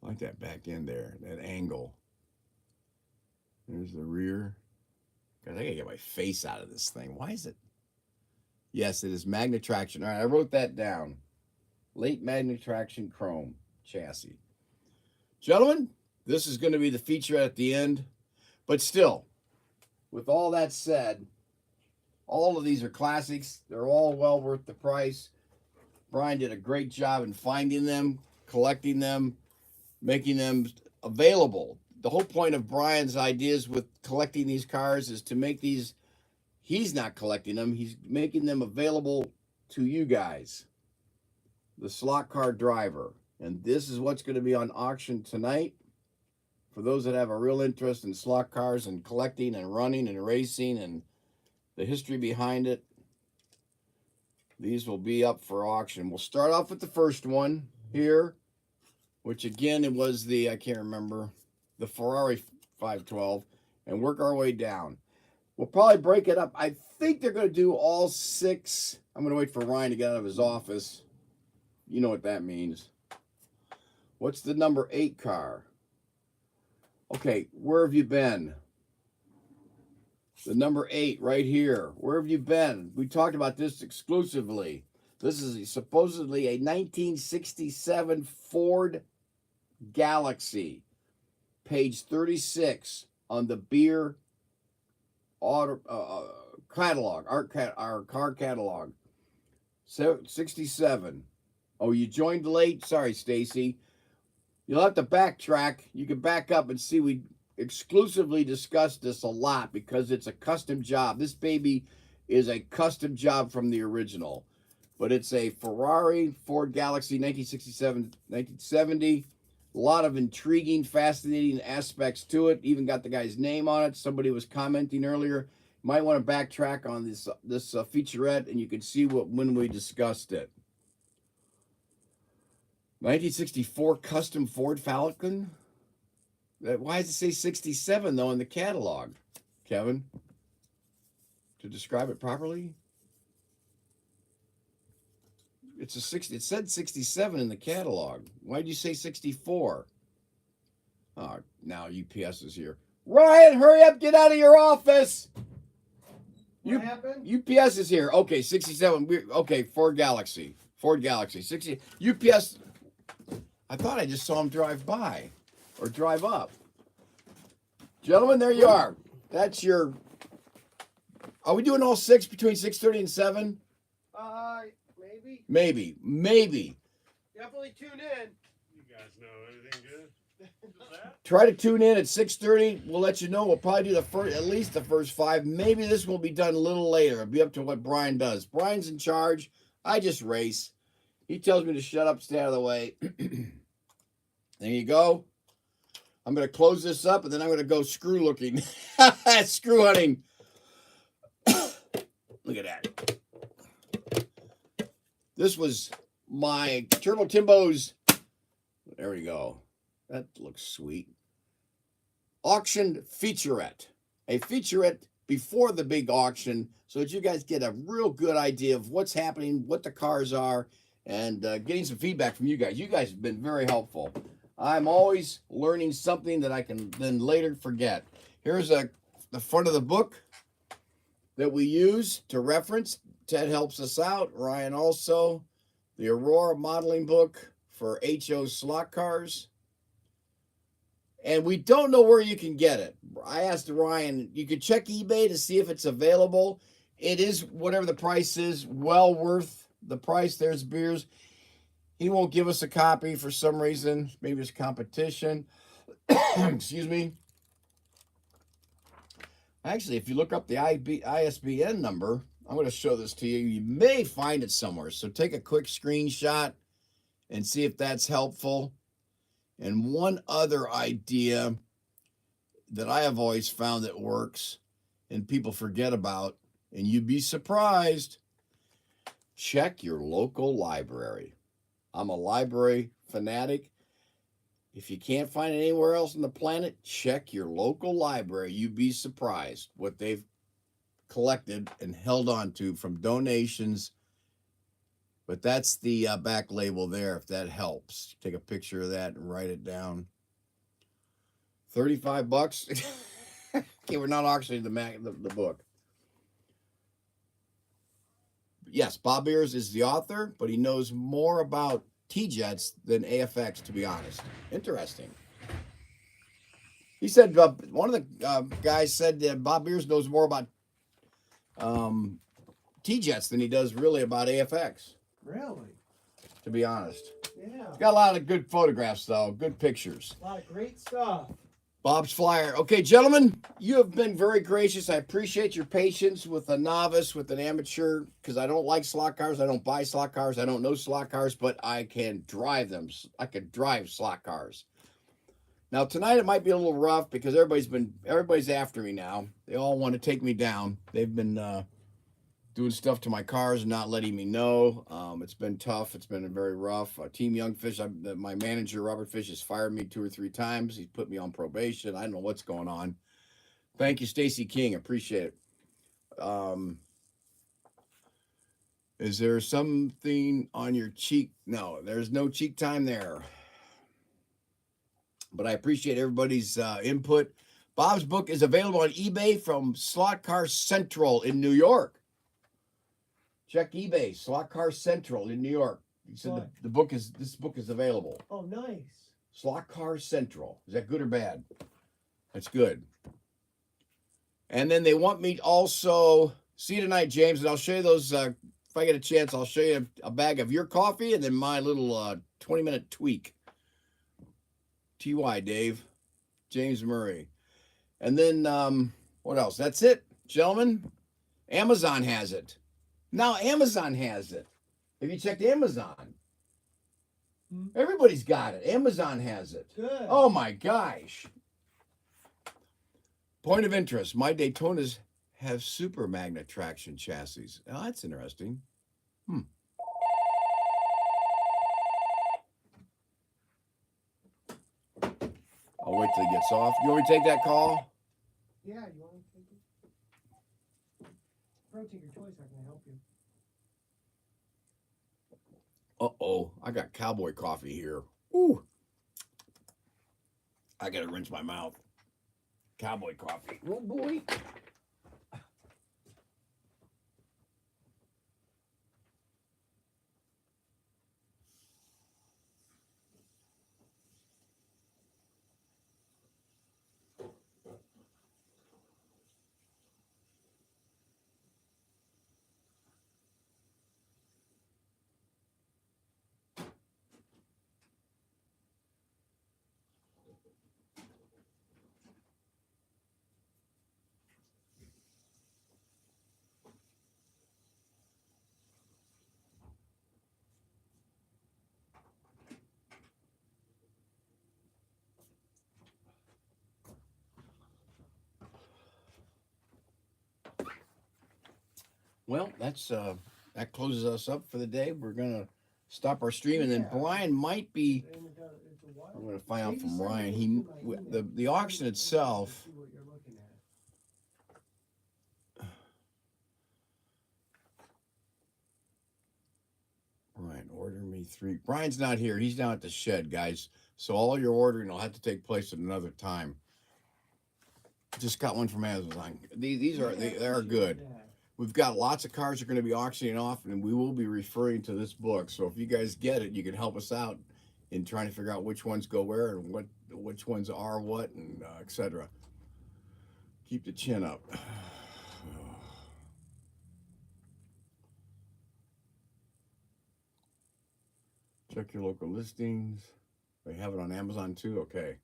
I like that back end there, that angle. There's the rear. God, I gotta get my face out of this thing. Why is it? Yes, it is magnet traction. All right, I wrote that down. Late magnet traction chrome chassis. Gentlemen, this is going to be the feature at the end. But still, with all that said, all of these are classics. They're all well worth the price. Brian did a great job in finding them, collecting them, making them available. The whole point of Brian's ideas with collecting these cars is to make these, he's not collecting them, he's making them available to you guys, the slot car driver. And this is what's going to be on auction tonight. For those that have a real interest in slot cars and collecting and running and racing and the history behind it, these will be up for auction. We'll start off with the first one here, which again, it was the, I can't remember, the Ferrari 512, and work our way down. We'll probably break it up. I think they're going to do all 6. I'm going to wait for Ryan to get out of his office. You know what that means. What's the number 8 car? Okay, where have you been? The number 8 right here. Where have you been? We talked about this exclusively. This is supposedly a 1967 Ford Galaxy. Page 36 on the Beer auto, catalog, our car catalog. 67. Oh, you joined late? Sorry, Stacy. You'll have to backtrack. You can back up and see we exclusively discussed this a lot because it's a custom job. This baby is a custom job from the original. But it's a Ferrari Ford Galaxy 1967, 1970. A lot of intriguing, fascinating aspects to it. Even got the guy's name on it. Somebody was commenting earlier. Might want to backtrack on this featurette, and you can see when we discussed it. 1964 custom Ford Falcon. Why does it say 67 though in the catalog, Kevin? To describe it properly, it's a 60. It said 67 in the catalog. Why did you say 64? Oh, now UPS is here. Ryan, hurry up! Get out of your office. What happened? UPS is here. Okay, 67. Okay, Ford Galaxy. 60. UPS. I thought I just saw him drive by or drive up. Gentlemen, there you are. That's your. Are we doing all 6 between 6:30 and 7? Maybe. Maybe. Definitely tune in. You guys know anything good? Just that? Try to tune in at 6:30. We'll let you know. We'll probably do at least the first 5. Maybe this will be done a little later. It'll be up to what Brian does. Brian's in charge. I just race. He tells me to shut up, stay out of the way. There you go. I'm going to close this up, and then I'm going to go screw looking. Screw hunting. Look at that. This was my Turbo Timbo's. There we go. That looks sweet. Auction featurette. A featurette before the big auction so that you guys get a real good idea of what's happening, what the cars are, and getting some feedback from you guys. You guys have been very helpful. I'm always learning something that I can then later forget. Here's the front of the book that we use to reference. Ted helps us out. Ryan also. the Aurora modeling book for HO slot cars. And we don't know where you can get it. I asked Ryan, you could check eBay to see if it's available. It is, whatever the price is, well worth the price. There's beers. He won't give us a copy for some reason. Maybe it's competition. Excuse me. Actually, if you look up the ISBN number, I'm going to show this to you. You may find it somewhere. So take a quick screenshot and see if that's helpful. And one other idea that I have always found that works and people forget about, and you'd be surprised, check your local library. I'm a library fanatic. If you can't find it anywhere else on the planet, check your local library. You'd be surprised what they've collected and held on to from donations. But that's the back label there, if that helps. Take a picture of that and write it down. $35. Okay, we're not auctioning the book. Yes, Bob Ears is the author, but he knows more about T-Jets than AFX, to be honest. Interesting. He said, one of the guys said that Bob Ears knows more about T-Jets than he does really about AFX. Really? To be honest. Yeah. Got a lot of good photographs, though. Good pictures. A lot of great stuff. Bob's Flyer. Okay, gentlemen, you have been very gracious. I appreciate your patience with a novice, with an amateur, because I don't like slot cars. I don't buy slot cars. I don't know slot cars, but I can drive them. I can drive slot cars. Now, tonight it might be a little rough because everybody's after me now. They all want to take me down. They've been doing stuff to my cars and not letting me know. It's been tough. It's been very rough. Team Youngfish, my manager, Robert Fish, has fired me 2 or 3 times. He's put me on probation. I don't know what's going on. Thank you, Stacy King. Appreciate it. Is there something on your cheek? No, there's no cheek time there. But I appreciate everybody's input. Bob's book is available on eBay from Slot Car Central in New York. Check eBay, Slot Car Central in New York. He said this book is available. Oh, nice. Slot Car Central. Is that good or bad? That's good. And then they want me to also see you tonight, James, and I'll show you those. If I get a chance, I'll show you a bag of your coffee and then my little 20-minute tweak. TY, Dave. James Murray. And then what else? That's it, gentlemen. Amazon has it. Now Amazon has it. Have you checked Amazon? Everybody's got it. Amazon has it. Good. Oh my gosh. Point of interest. My Daytonas have super magnet traction chassis. Oh, that's interesting. I'll wait till he gets off. You want me to take that call? Yeah, you want to take it? ProTinkerToys are going to help you. Uh-oh. I got cowboy coffee here. Ooh. I got to rinse my mouth. Cowboy coffee. Oh, boy. Well, that closes us up for the day. We're gonna stop our stream, and then Brian might be. I'm gonna find out from Ryan. The auction itself. Brian, order me 3. Brian's not here. He's down at the shed, guys. So all your ordering will have to take place at another time. Just got one from Amazon. These are they are good. We've got lots of cars that are going to be auctioning off, and we will be referring to this book. So if you guys get it, you can help us out in trying to figure out which ones go where and which ones are what, and etc. Keep the chin up. Check your local listings. They have it on Amazon too. Okay,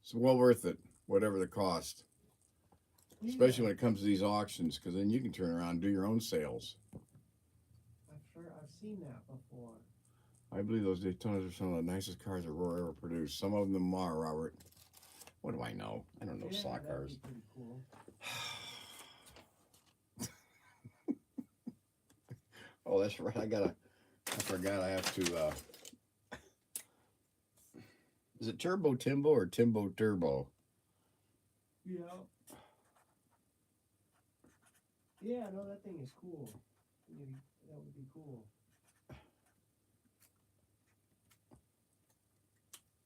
it's well worth it, whatever the cost. Especially when it comes to these auctions, because then you can turn around and do your own sales. I've seen that before. I believe those Daytonas are some of the nicest cars that Roy ever produced. Some of them are, Robert. What do I know? I don't know slot cars. Pretty cool. Oh, that's right. I forgot I have to, is it Turbo Timbo or Timbo Turbo? Yeah. Yeah, no, that thing is cool. That would be cool.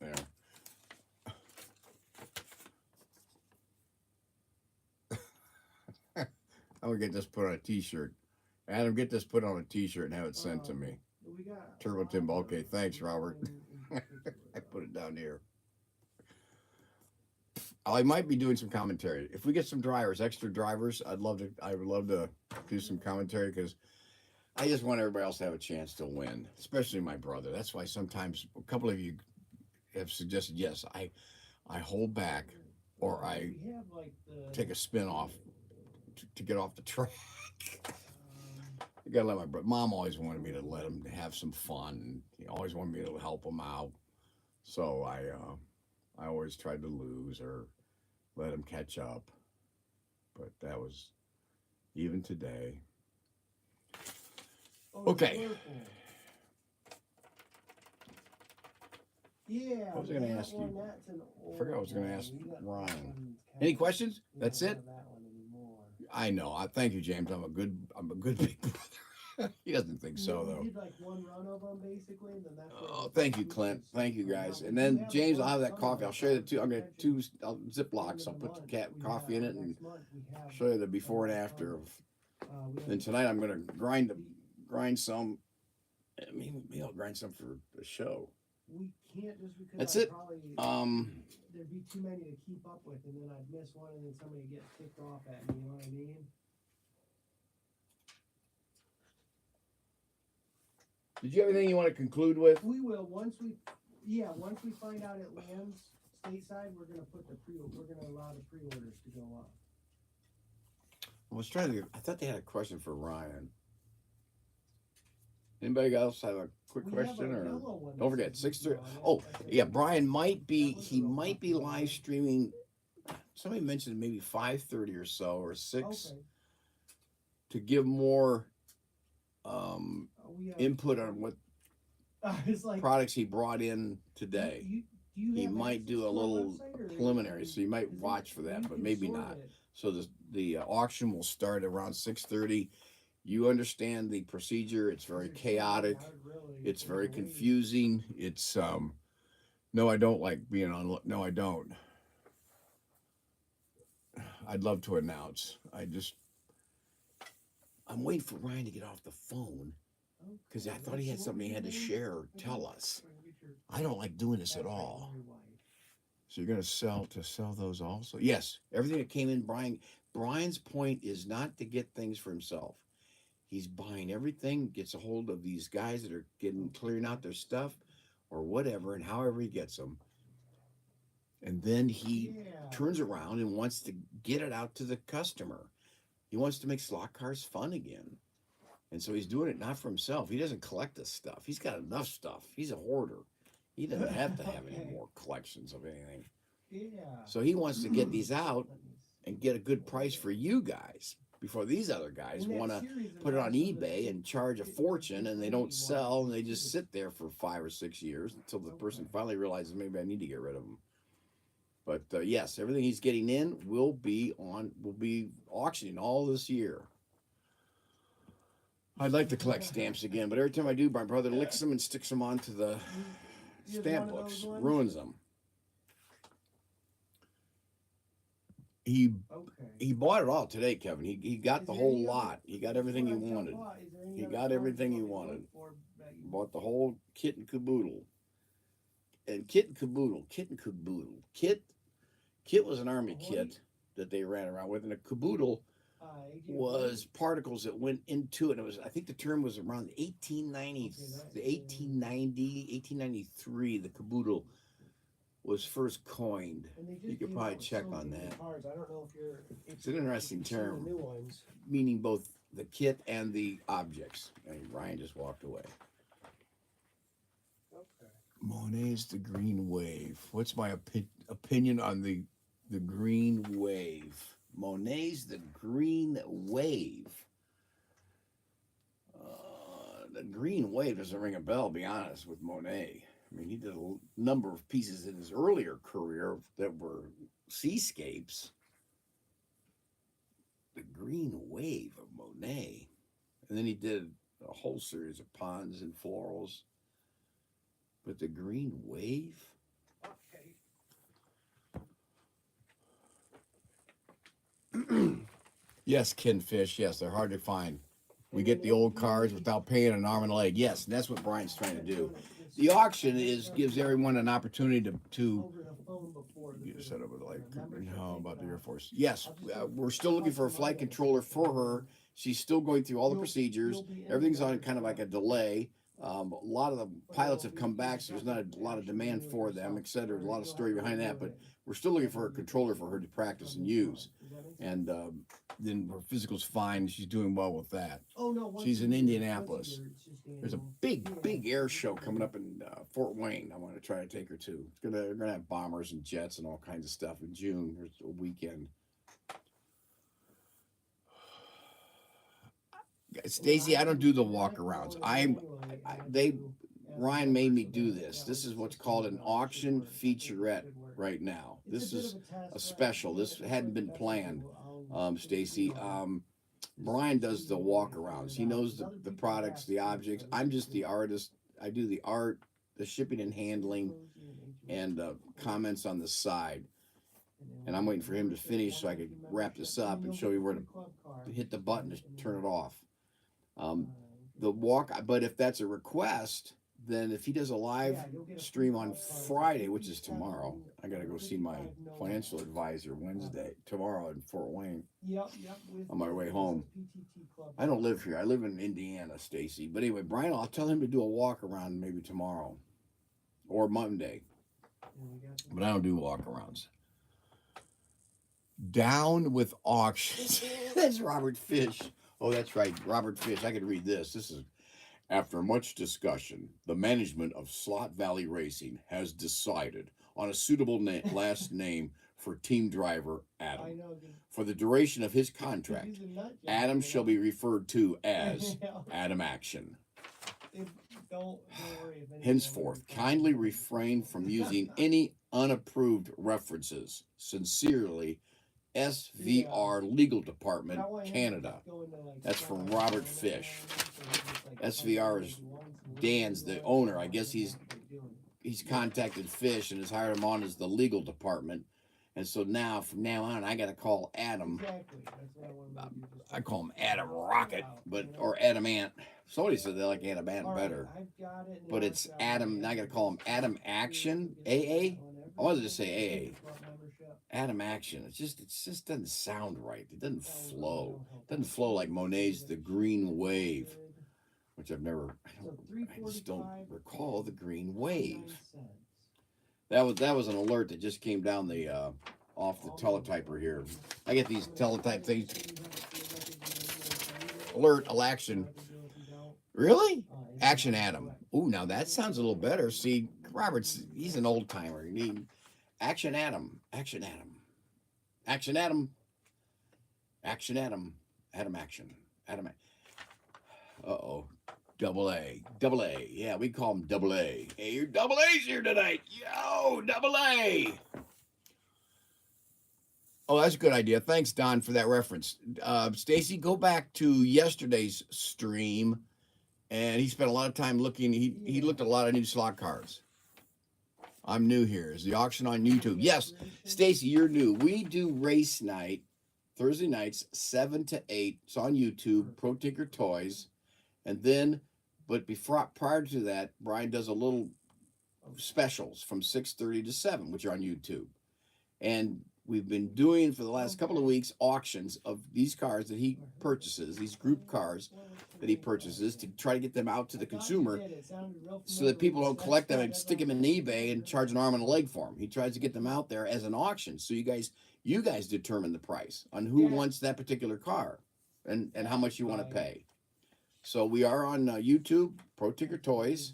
Yeah. I'm gonna get this put on a t-shirt. Adam, get this put on a t-shirt and have it sent to me. We got Turbo Timbo. Okay, thanks, Robert. I put it down here. I might be doing some commentary. If we get some drivers, extra drivers, I would love to do some commentary, because I just want everybody else to have a chance to win, especially my brother. That's why sometimes a couple of you have suggested, yes, I hold back, or I take a spin off to get off the track. I gotta let my brother. Mom always wanted me to let him have some fun, and he always wanted me to help him out. So I always tried to lose or let him catch up. But that was even today. Okay. Yeah. What was I going to ask you? I forgot what I was going to ask Ryan. Any questions? That's it? I know. Thank you, James. I'm a good big brother. He doesn't think so, though. We did like one run of them, basically, and then that's Oh, thank you, Clint. Thank you, guys. And then, James, I'll have that coffee. I'll show you the two. I'm going to two Ziplocs. I'll put the coffee in it and show you the before and after of. Then tonight I'm going to grind some. Maybe I'll grind some for the show. We can't, just because that's it. There'd be too many to keep up with, and then I'd miss one, and then somebody would get ticked off at me. You know what I mean? Did you have anything you want to conclude with? We will once we find out it lands stateside. We're gonna allow the pre-orders to go up. I was trying to. I thought they had a question for Ryan. Anybody else have a quick question, or don't forget 6:30. Oh yeah, Brian might be. He might be live streaming. Somebody mentioned maybe 5:30 or so, or 6, to give more input on what products he brought in today. He might do a little preliminary, so you might watch for that, but maybe not. So the auction will start around 6:30. You understand the procedure. It's very chaotic. It's very confusing. It's no, I don't like being on. No, I don't. I'd love to announce. I'm waiting for Ryan to get off the phone, because I thought he had something he had to share or tell us. I don't like doing this at all. So you're going to sell those also? Yes. Everything that came in, Brian's point is not to get things for himself. He's buying everything, gets a hold of these guys that are clearing out their stuff or whatever, and however he gets them. And then he turns around and wants to get it out to the customer. He wants to make slot cars fun again. And so he's doing it not for himself. He doesn't collect this stuff. He's got enough stuff. He's a hoarder. He doesn't have to have any more collections of anything. So he wants to get these out and get a good price for you guys before these other guys want to put it on eBay and charge a fortune, and they don't sell, and they just sit there for 5 or 6 years until the person finally realizes maybe I need to get rid of them. But yes, everything he's getting in will be auctioning all this year. I'd like to collect stamps again, but every time I do, my brother licks them and sticks them onto the stamp books, ruins them. he bought it all today, Kevin. He got the whole lot. He got everything he wanted. He got everything he wanted. Bought the whole kit and caboodle. And Kit was an army kit that they ran around with, and a caboodle was particles that went into it. It was, I think the term was around 1893. The caboodle was first coined. You could probably check on that. It's an interesting term, meaning both the kit and the objects. And Ryan just walked away. Monet's The Green Wave. What's my opinion on the Green Wave? Monet's The Green Wave. The Green Wave doesn't ring a bell, be honest, with Monet. I mean, he did a number of pieces in his earlier career that were seascapes. The Green Wave of Monet. And then he did a whole series of ponds and florals. But the Green Wave? Okay. Yes, Kinfish. Yes, they're hard to find. We get the old cars without paying an arm and a leg. Yes, and that's what Brian's trying to do. The auction gives everyone an opportunity to you set up with like how about the Air Force? Yes, we're still looking for a flight controller for her. She's still going through all the procedures. Everything's on kind of like a delay. A lot of the pilots have come back, so there's not a lot of demand for them, etc. A lot of story behind that, but we're still looking for a controller for her to practice and use. And then her physical's fine. She's doing well with that. She's in Indianapolis. There's a big air show coming up in Fort Wayne. I want to try to take her to. They're gonna have bombers and jets and all kinds of stuff in June. There's a weekend. Stacy, I don't do the walk-arounds. Ryan made me do this. This is what's called an auction featurette right now. This is a special. This hadn't been planned, Stacy. Brian does the walk-arounds. He knows the products, the objects. I'm just the artist. I do the art, the shipping and handling, and comments on the side. And I'm waiting for him to finish so I could wrap this up and show you where to hit the button to turn it off. But if that's a request, then if he does a live stream on Friday, which is tomorrow, I got to go see my financial advisor tomorrow in Fort Wayne on my way home. I don't live here. I live in Indiana, Stacy. But anyway, Brian, I'll tell him to do a walk around maybe tomorrow or Monday. But I don't do walk arounds. Down with auctions. That's Robert Fish. Oh, that's right, Robert Fish. I could read this. This is, after much discussion, the management of Slot Valley Racing has decided on a suitable last name for team driver Adam. For the duration of his contract, Adam shall be referred to as Adam Action. Henceforth, kindly refrain from using any unapproved references. Sincerely, SVR Legal Department, Canada. That's from Robert Fish. SVR is Dan's, the owner. I guess he's contacted Fish and has hired him on as the legal department. And so now, from now on, I got to call Adam. I call him Adam Rocket, or Adam Ant. Somebody said they like Adam Ant better. But it's Adam. I got to call him Adam Action, AA. I wanted to say AA. Adam Action. It just doesn't sound right. It doesn't flow. It doesn't flow like Monet's The Green Wave, which I just don't recall the Green Wave. That was an alert that just came down the off the teletyper here. I get these teletype things. Alert, action. Really? Action Adam. Ooh, now that sounds a little better. See, he's an old timer. Action Adam. Action Adam. Action Adam. Action Adam. Adam Action. Adam. Uh-oh. Double A. Double A. Yeah, we call him Double A. Hey, your Double A's here tonight. Yo, Double A. Oh, that's a good idea. Thanks, Don, for that reference. Stacy, go back to yesterday's stream, and he spent a lot of time looking. He looked at a lot of new slot cars. I'm new here. Is the auction on YouTube? Yes, Stacy, you're new. We do race night Thursday nights, 7 to 8. It's on YouTube, ProTinkerToys. And then, but before prior to that, Brian does a little specials from 6:30 to 7, which are on YouTube. And we've been doing for the last couple of weeks auctions of these cars that he purchases, these group cars that he purchases, to try to get them out to the consumer so that people don't collect them and stick them in eBay and charge an arm and a leg for them. He tries to get them out there as an auction. So you guys determine the price on who wants that particular car and how much you want to pay. So we are on YouTube, ProTinkerToys.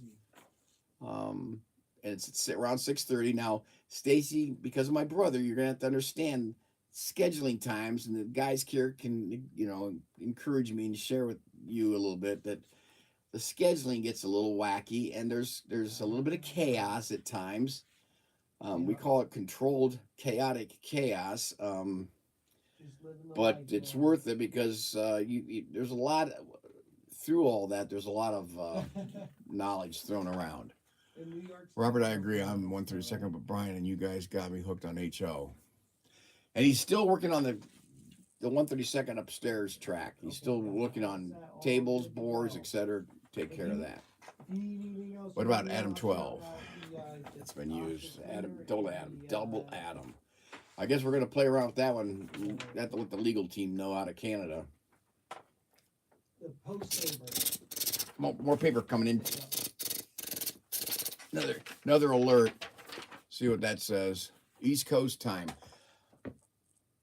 And it's around 6:30. Now, Stacy, because of my brother, you're going to have to understand scheduling times, and the guys here can, encourage me and share with you a little bit that the scheduling gets a little wacky, and there's a little bit of chaos at times. We call it controlled chaotic chaos, but it's worth it because there's a lot through all that. There's a lot of knowledge thrown around. Robert, I agree. I'm 132nd, but Brian and you guys got me hooked on HO. And he's still working on the 132nd upstairs track. He's still looking on tables, boards, etc. Take care of that. What about Adam 12? It's been used. Double Adam. I guess we're going to play around with that one. Have to let the legal team know out of Canada. The post paper. More paper coming in. Another alert. See what that says. East Coast time.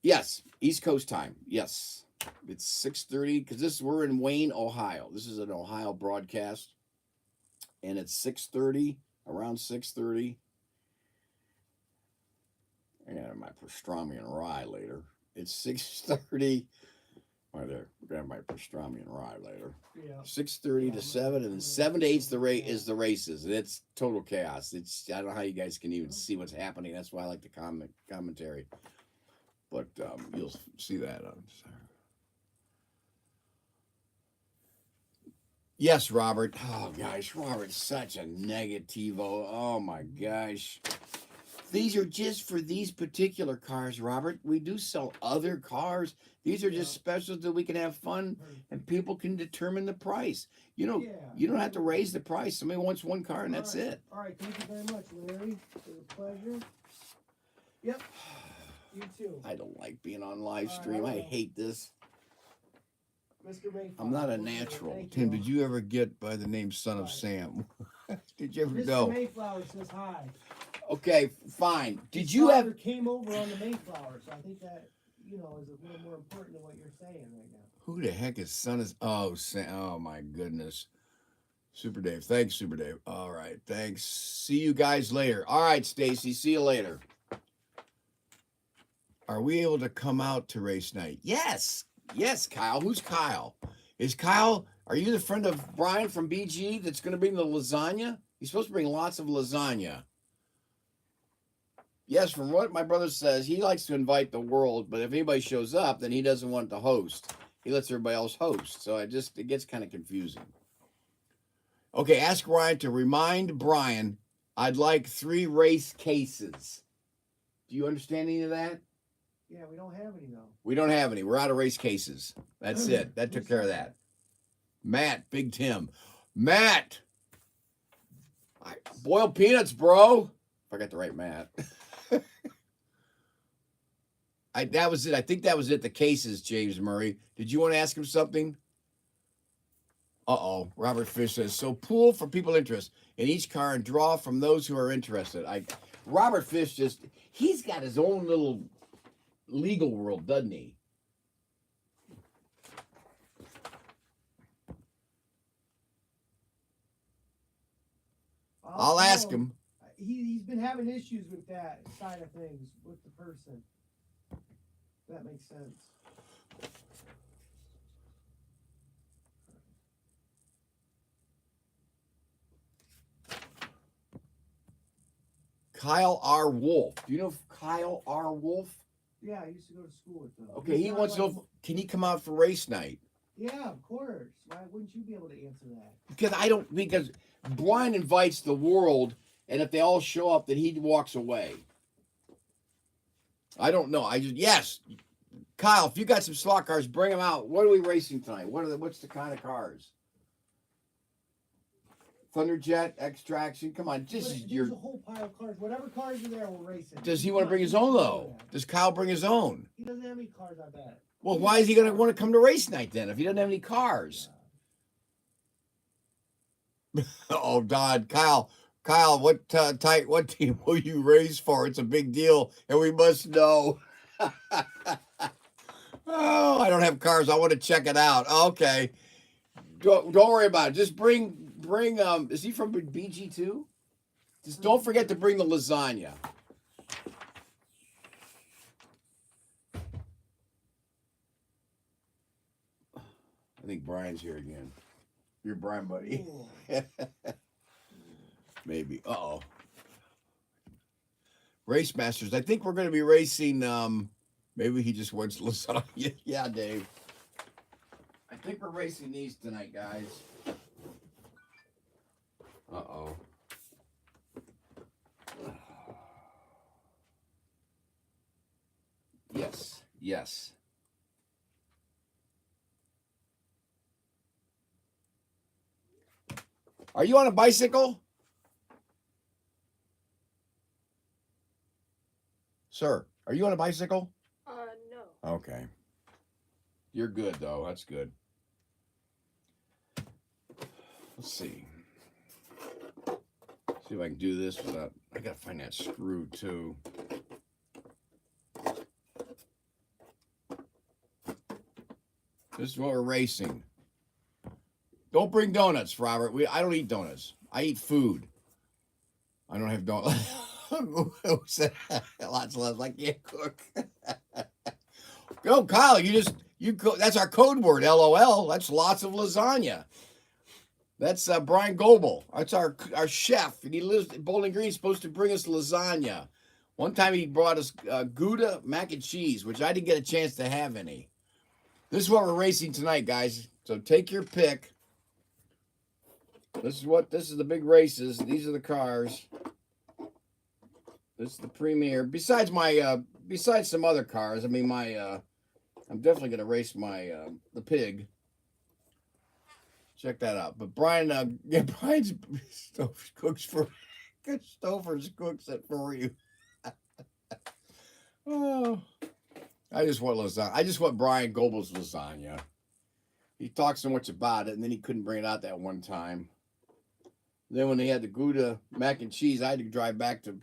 Yes, East Coast time. Yes. It's 6:30 because we're in Wayne, Ohio. This is an Ohio broadcast. And it's 6:30, around 6:30. I got my pastrami and rye later. It's 6:30. Right there. We're gonna have my pastrami and rye later. Yeah. 6:30 to 7, and 7 to 8 is the races, and it's total chaos. I don't know how you guys can even see what's happening. That's why I like the commentary. But you'll see that. Yes, Robert. Oh gosh, Robert's such a negativo. Oh my gosh. These are just for these particular cars, Robert. We do sell other cars. These are just specials that we can have fun and people can determine the price. You don't have to raise the price. Somebody wants one car and that's it. All right, thank you very much, Larry. It was a pleasure. Yep. You too. I don't like being on live stream. I hate this. Mr. Mayflower. I'm not a natural. Tim, did you ever get by the name Son of Sam? Did you ever know? Mr. Mayflower says hi. Okay, fine. His father came over on the Mayflower, so I think that, is a little more important than what you're saying right now. Who the heck is Son of... Oh, Sam. Oh, my goodness. Super Dave. Thanks, Super Dave. All right, thanks. See you guys later. All right, Stacy. See you later. Are we able to come out to race night? Yes. Yes, Kyle. Who's Kyle? Is Kyle... Are you the friend of Brian from BG that's going to bring the lasagna? He's supposed to bring lots of lasagna. Yes, from what my brother says, he likes to invite the world, but if anybody shows up, then he doesn't want to host. He lets everybody else host. So it gets kind of confusing. Okay, ask Ryan to remind Brian, I'd like 3 race cases. Do you understand any of that? Yeah, we don't have any, though. We don't have any. We're out of race cases. That's it. That took care of that. Matt, Big Tim. Matt! Boiled peanuts, bro. If I got the right Matt. That was it. I think that was it. The cases, James Murray. Did you want to ask him something? Uh-oh. Robert Fish says, so pool for people interested in each car and draw from those who are interested. Robert Fish he's got his own little legal world, doesn't he? I'll ask him. He's been having issues with that side of things with the person. That makes sense. Kyle R. Wolf. Do you know Kyle R. Wolf? Yeah, I used to go to school with him. Okay, he wants to know, can he come out for race night? Yeah, of course. Why wouldn't you be able to answer that? Because Brian invites the world And if they all show up, then he walks away. I don't know. Yes. Kyle, if you got some slot cars, bring them out. What are we racing tonight? What's the kind of cars? Thunderjet, Extraction. Come on, There's a whole pile of cars. Whatever cars are there, we're racing. Does he want to bring his own though? Does Kyle bring his own? He doesn't have any cars, I bet. Well, why is he going to want to come to race night then if he doesn't have any cars? Oh God, Kyle, what team will you race for? It's a big deal, and we must know. Oh, I don't have cars. I want to check it out. Okay, don't worry about it. Just bring. Is he from BG too? Just don't forget to bring the lasagna. I think Brian's here again. You're Brian, buddy. Maybe. Uh-oh. Race Masters. I think we're going to be racing. Maybe he just wants lasagna. Yeah, Dave. I think we're racing these tonight, guys. Uh-oh. Yes. Yes. Are you on a bicycle? Sir, are you on a bicycle? No. Okay. You're good, though. That's good. Let's see. See if I can do this without... I gotta find that screw, too. This is what we're racing. Don't bring donuts, Robert. I don't eat donuts. I eat food. I don't have donuts. Lots of love. I can't cook. Go, Kyle. That's our code word. LOL. That's lots of lasagna. That's Brian Goebel. That's our chef, and he lives in Bowling Green. He's supposed to bring us lasagna. One time he brought us Gouda mac and cheese, which I didn't get a chance to have any. This is what we're racing tonight, guys. So take your pick. This is the big races. These are the cars. This is the premier. Besides some other cars. I mean, I'm definitely gonna race the pig. Check that out. But Brian, Brian's cooks Stouffer's cooks it for you. Oh, I just want lasagna. I just want Brian Goebel's lasagna. He talked so much about it, and then he couldn't bring it out that one time. Then when they had the Gouda mac and cheese, I had to drive back to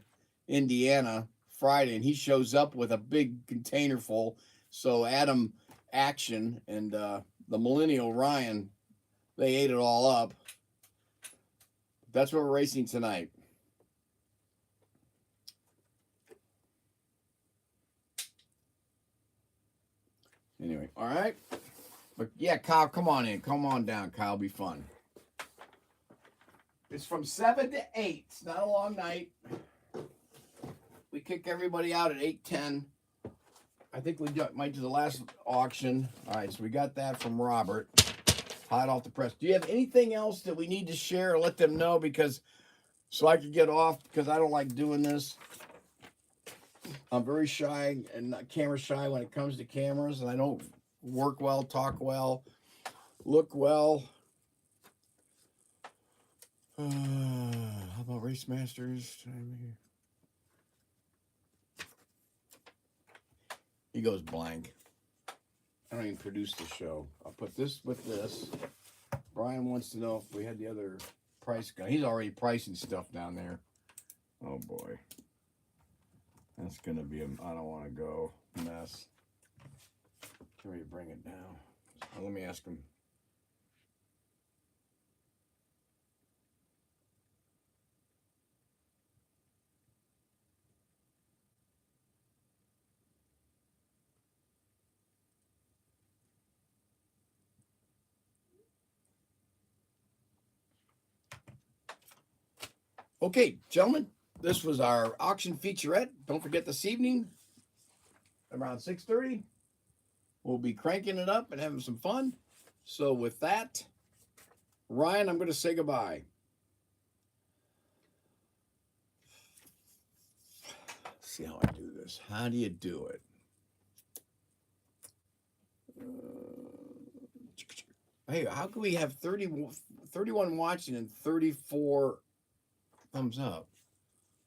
Indiana Friday, and he shows up with a big container full. So Adam Action and the millennial Ryan, they ate it all up. That's what we're racing tonight. Anyway, all right. But yeah, Kyle, come on in. Come on down, Kyle. It'll be fun. It's from 7 to 8. It's not a long night. We kick everybody out at 8:10. I think we might do the last auction. All right, so we got that from Robert. Hot off the press. Do you have anything else that we need to share or let them know? So I could get off, because I don't like doing this. I'm very shy and not camera shy when it comes to cameras, and I don't work well, talk well, look well. How about Race Masters? He goes blank. I don't even produce the show. I'll put this with this. Brian wants to know if we had the other price gun. He's already pricing stuff down there. Oh boy. That's going to be I don't want to go mess. Can we bring it down? Let me ask him. Okay, gentlemen, this was our auction featurette. Don't forget this evening, around 6:30, we'll be cranking it up and having some fun. So with that, Ryan, I'm going to say goodbye. see how I do this. How do you do it? Hey, how can we have 31 watching and 34 thumbs up?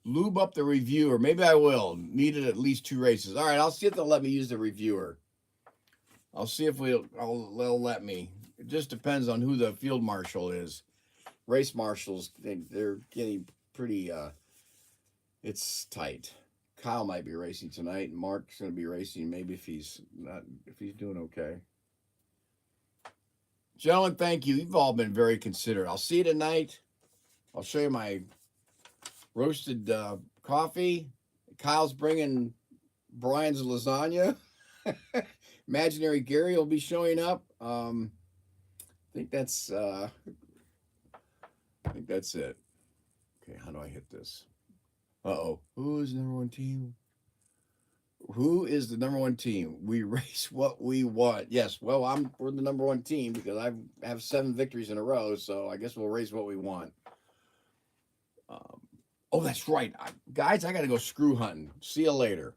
Lube up the reviewer. Maybe I will. Needed at least 2 races. All right, I'll see if they'll let me use the reviewer. I'll see if they'll let me. It just depends on who the field marshal is. Race marshals, they're getting pretty, it's tight. Kyle might be racing tonight, and Mark's going to be racing maybe if he's doing okay. Gentlemen, thank you. You've all been very considerate. I'll see you tonight. I'll show you my roasted coffee. Kyle's bringing Brian's lasagna. Imaginary Gary will be showing up. I think that's it. Okay, how do I hit this? Uh-oh. Who is the number 1 team? Who is the number 1 team? We race what we want. Yes, well, we're the number 1 team because I have 7 victories in a row, so I guess we'll race what we want. Oh, that's right. Guys, I got to go screw hunting. See you later.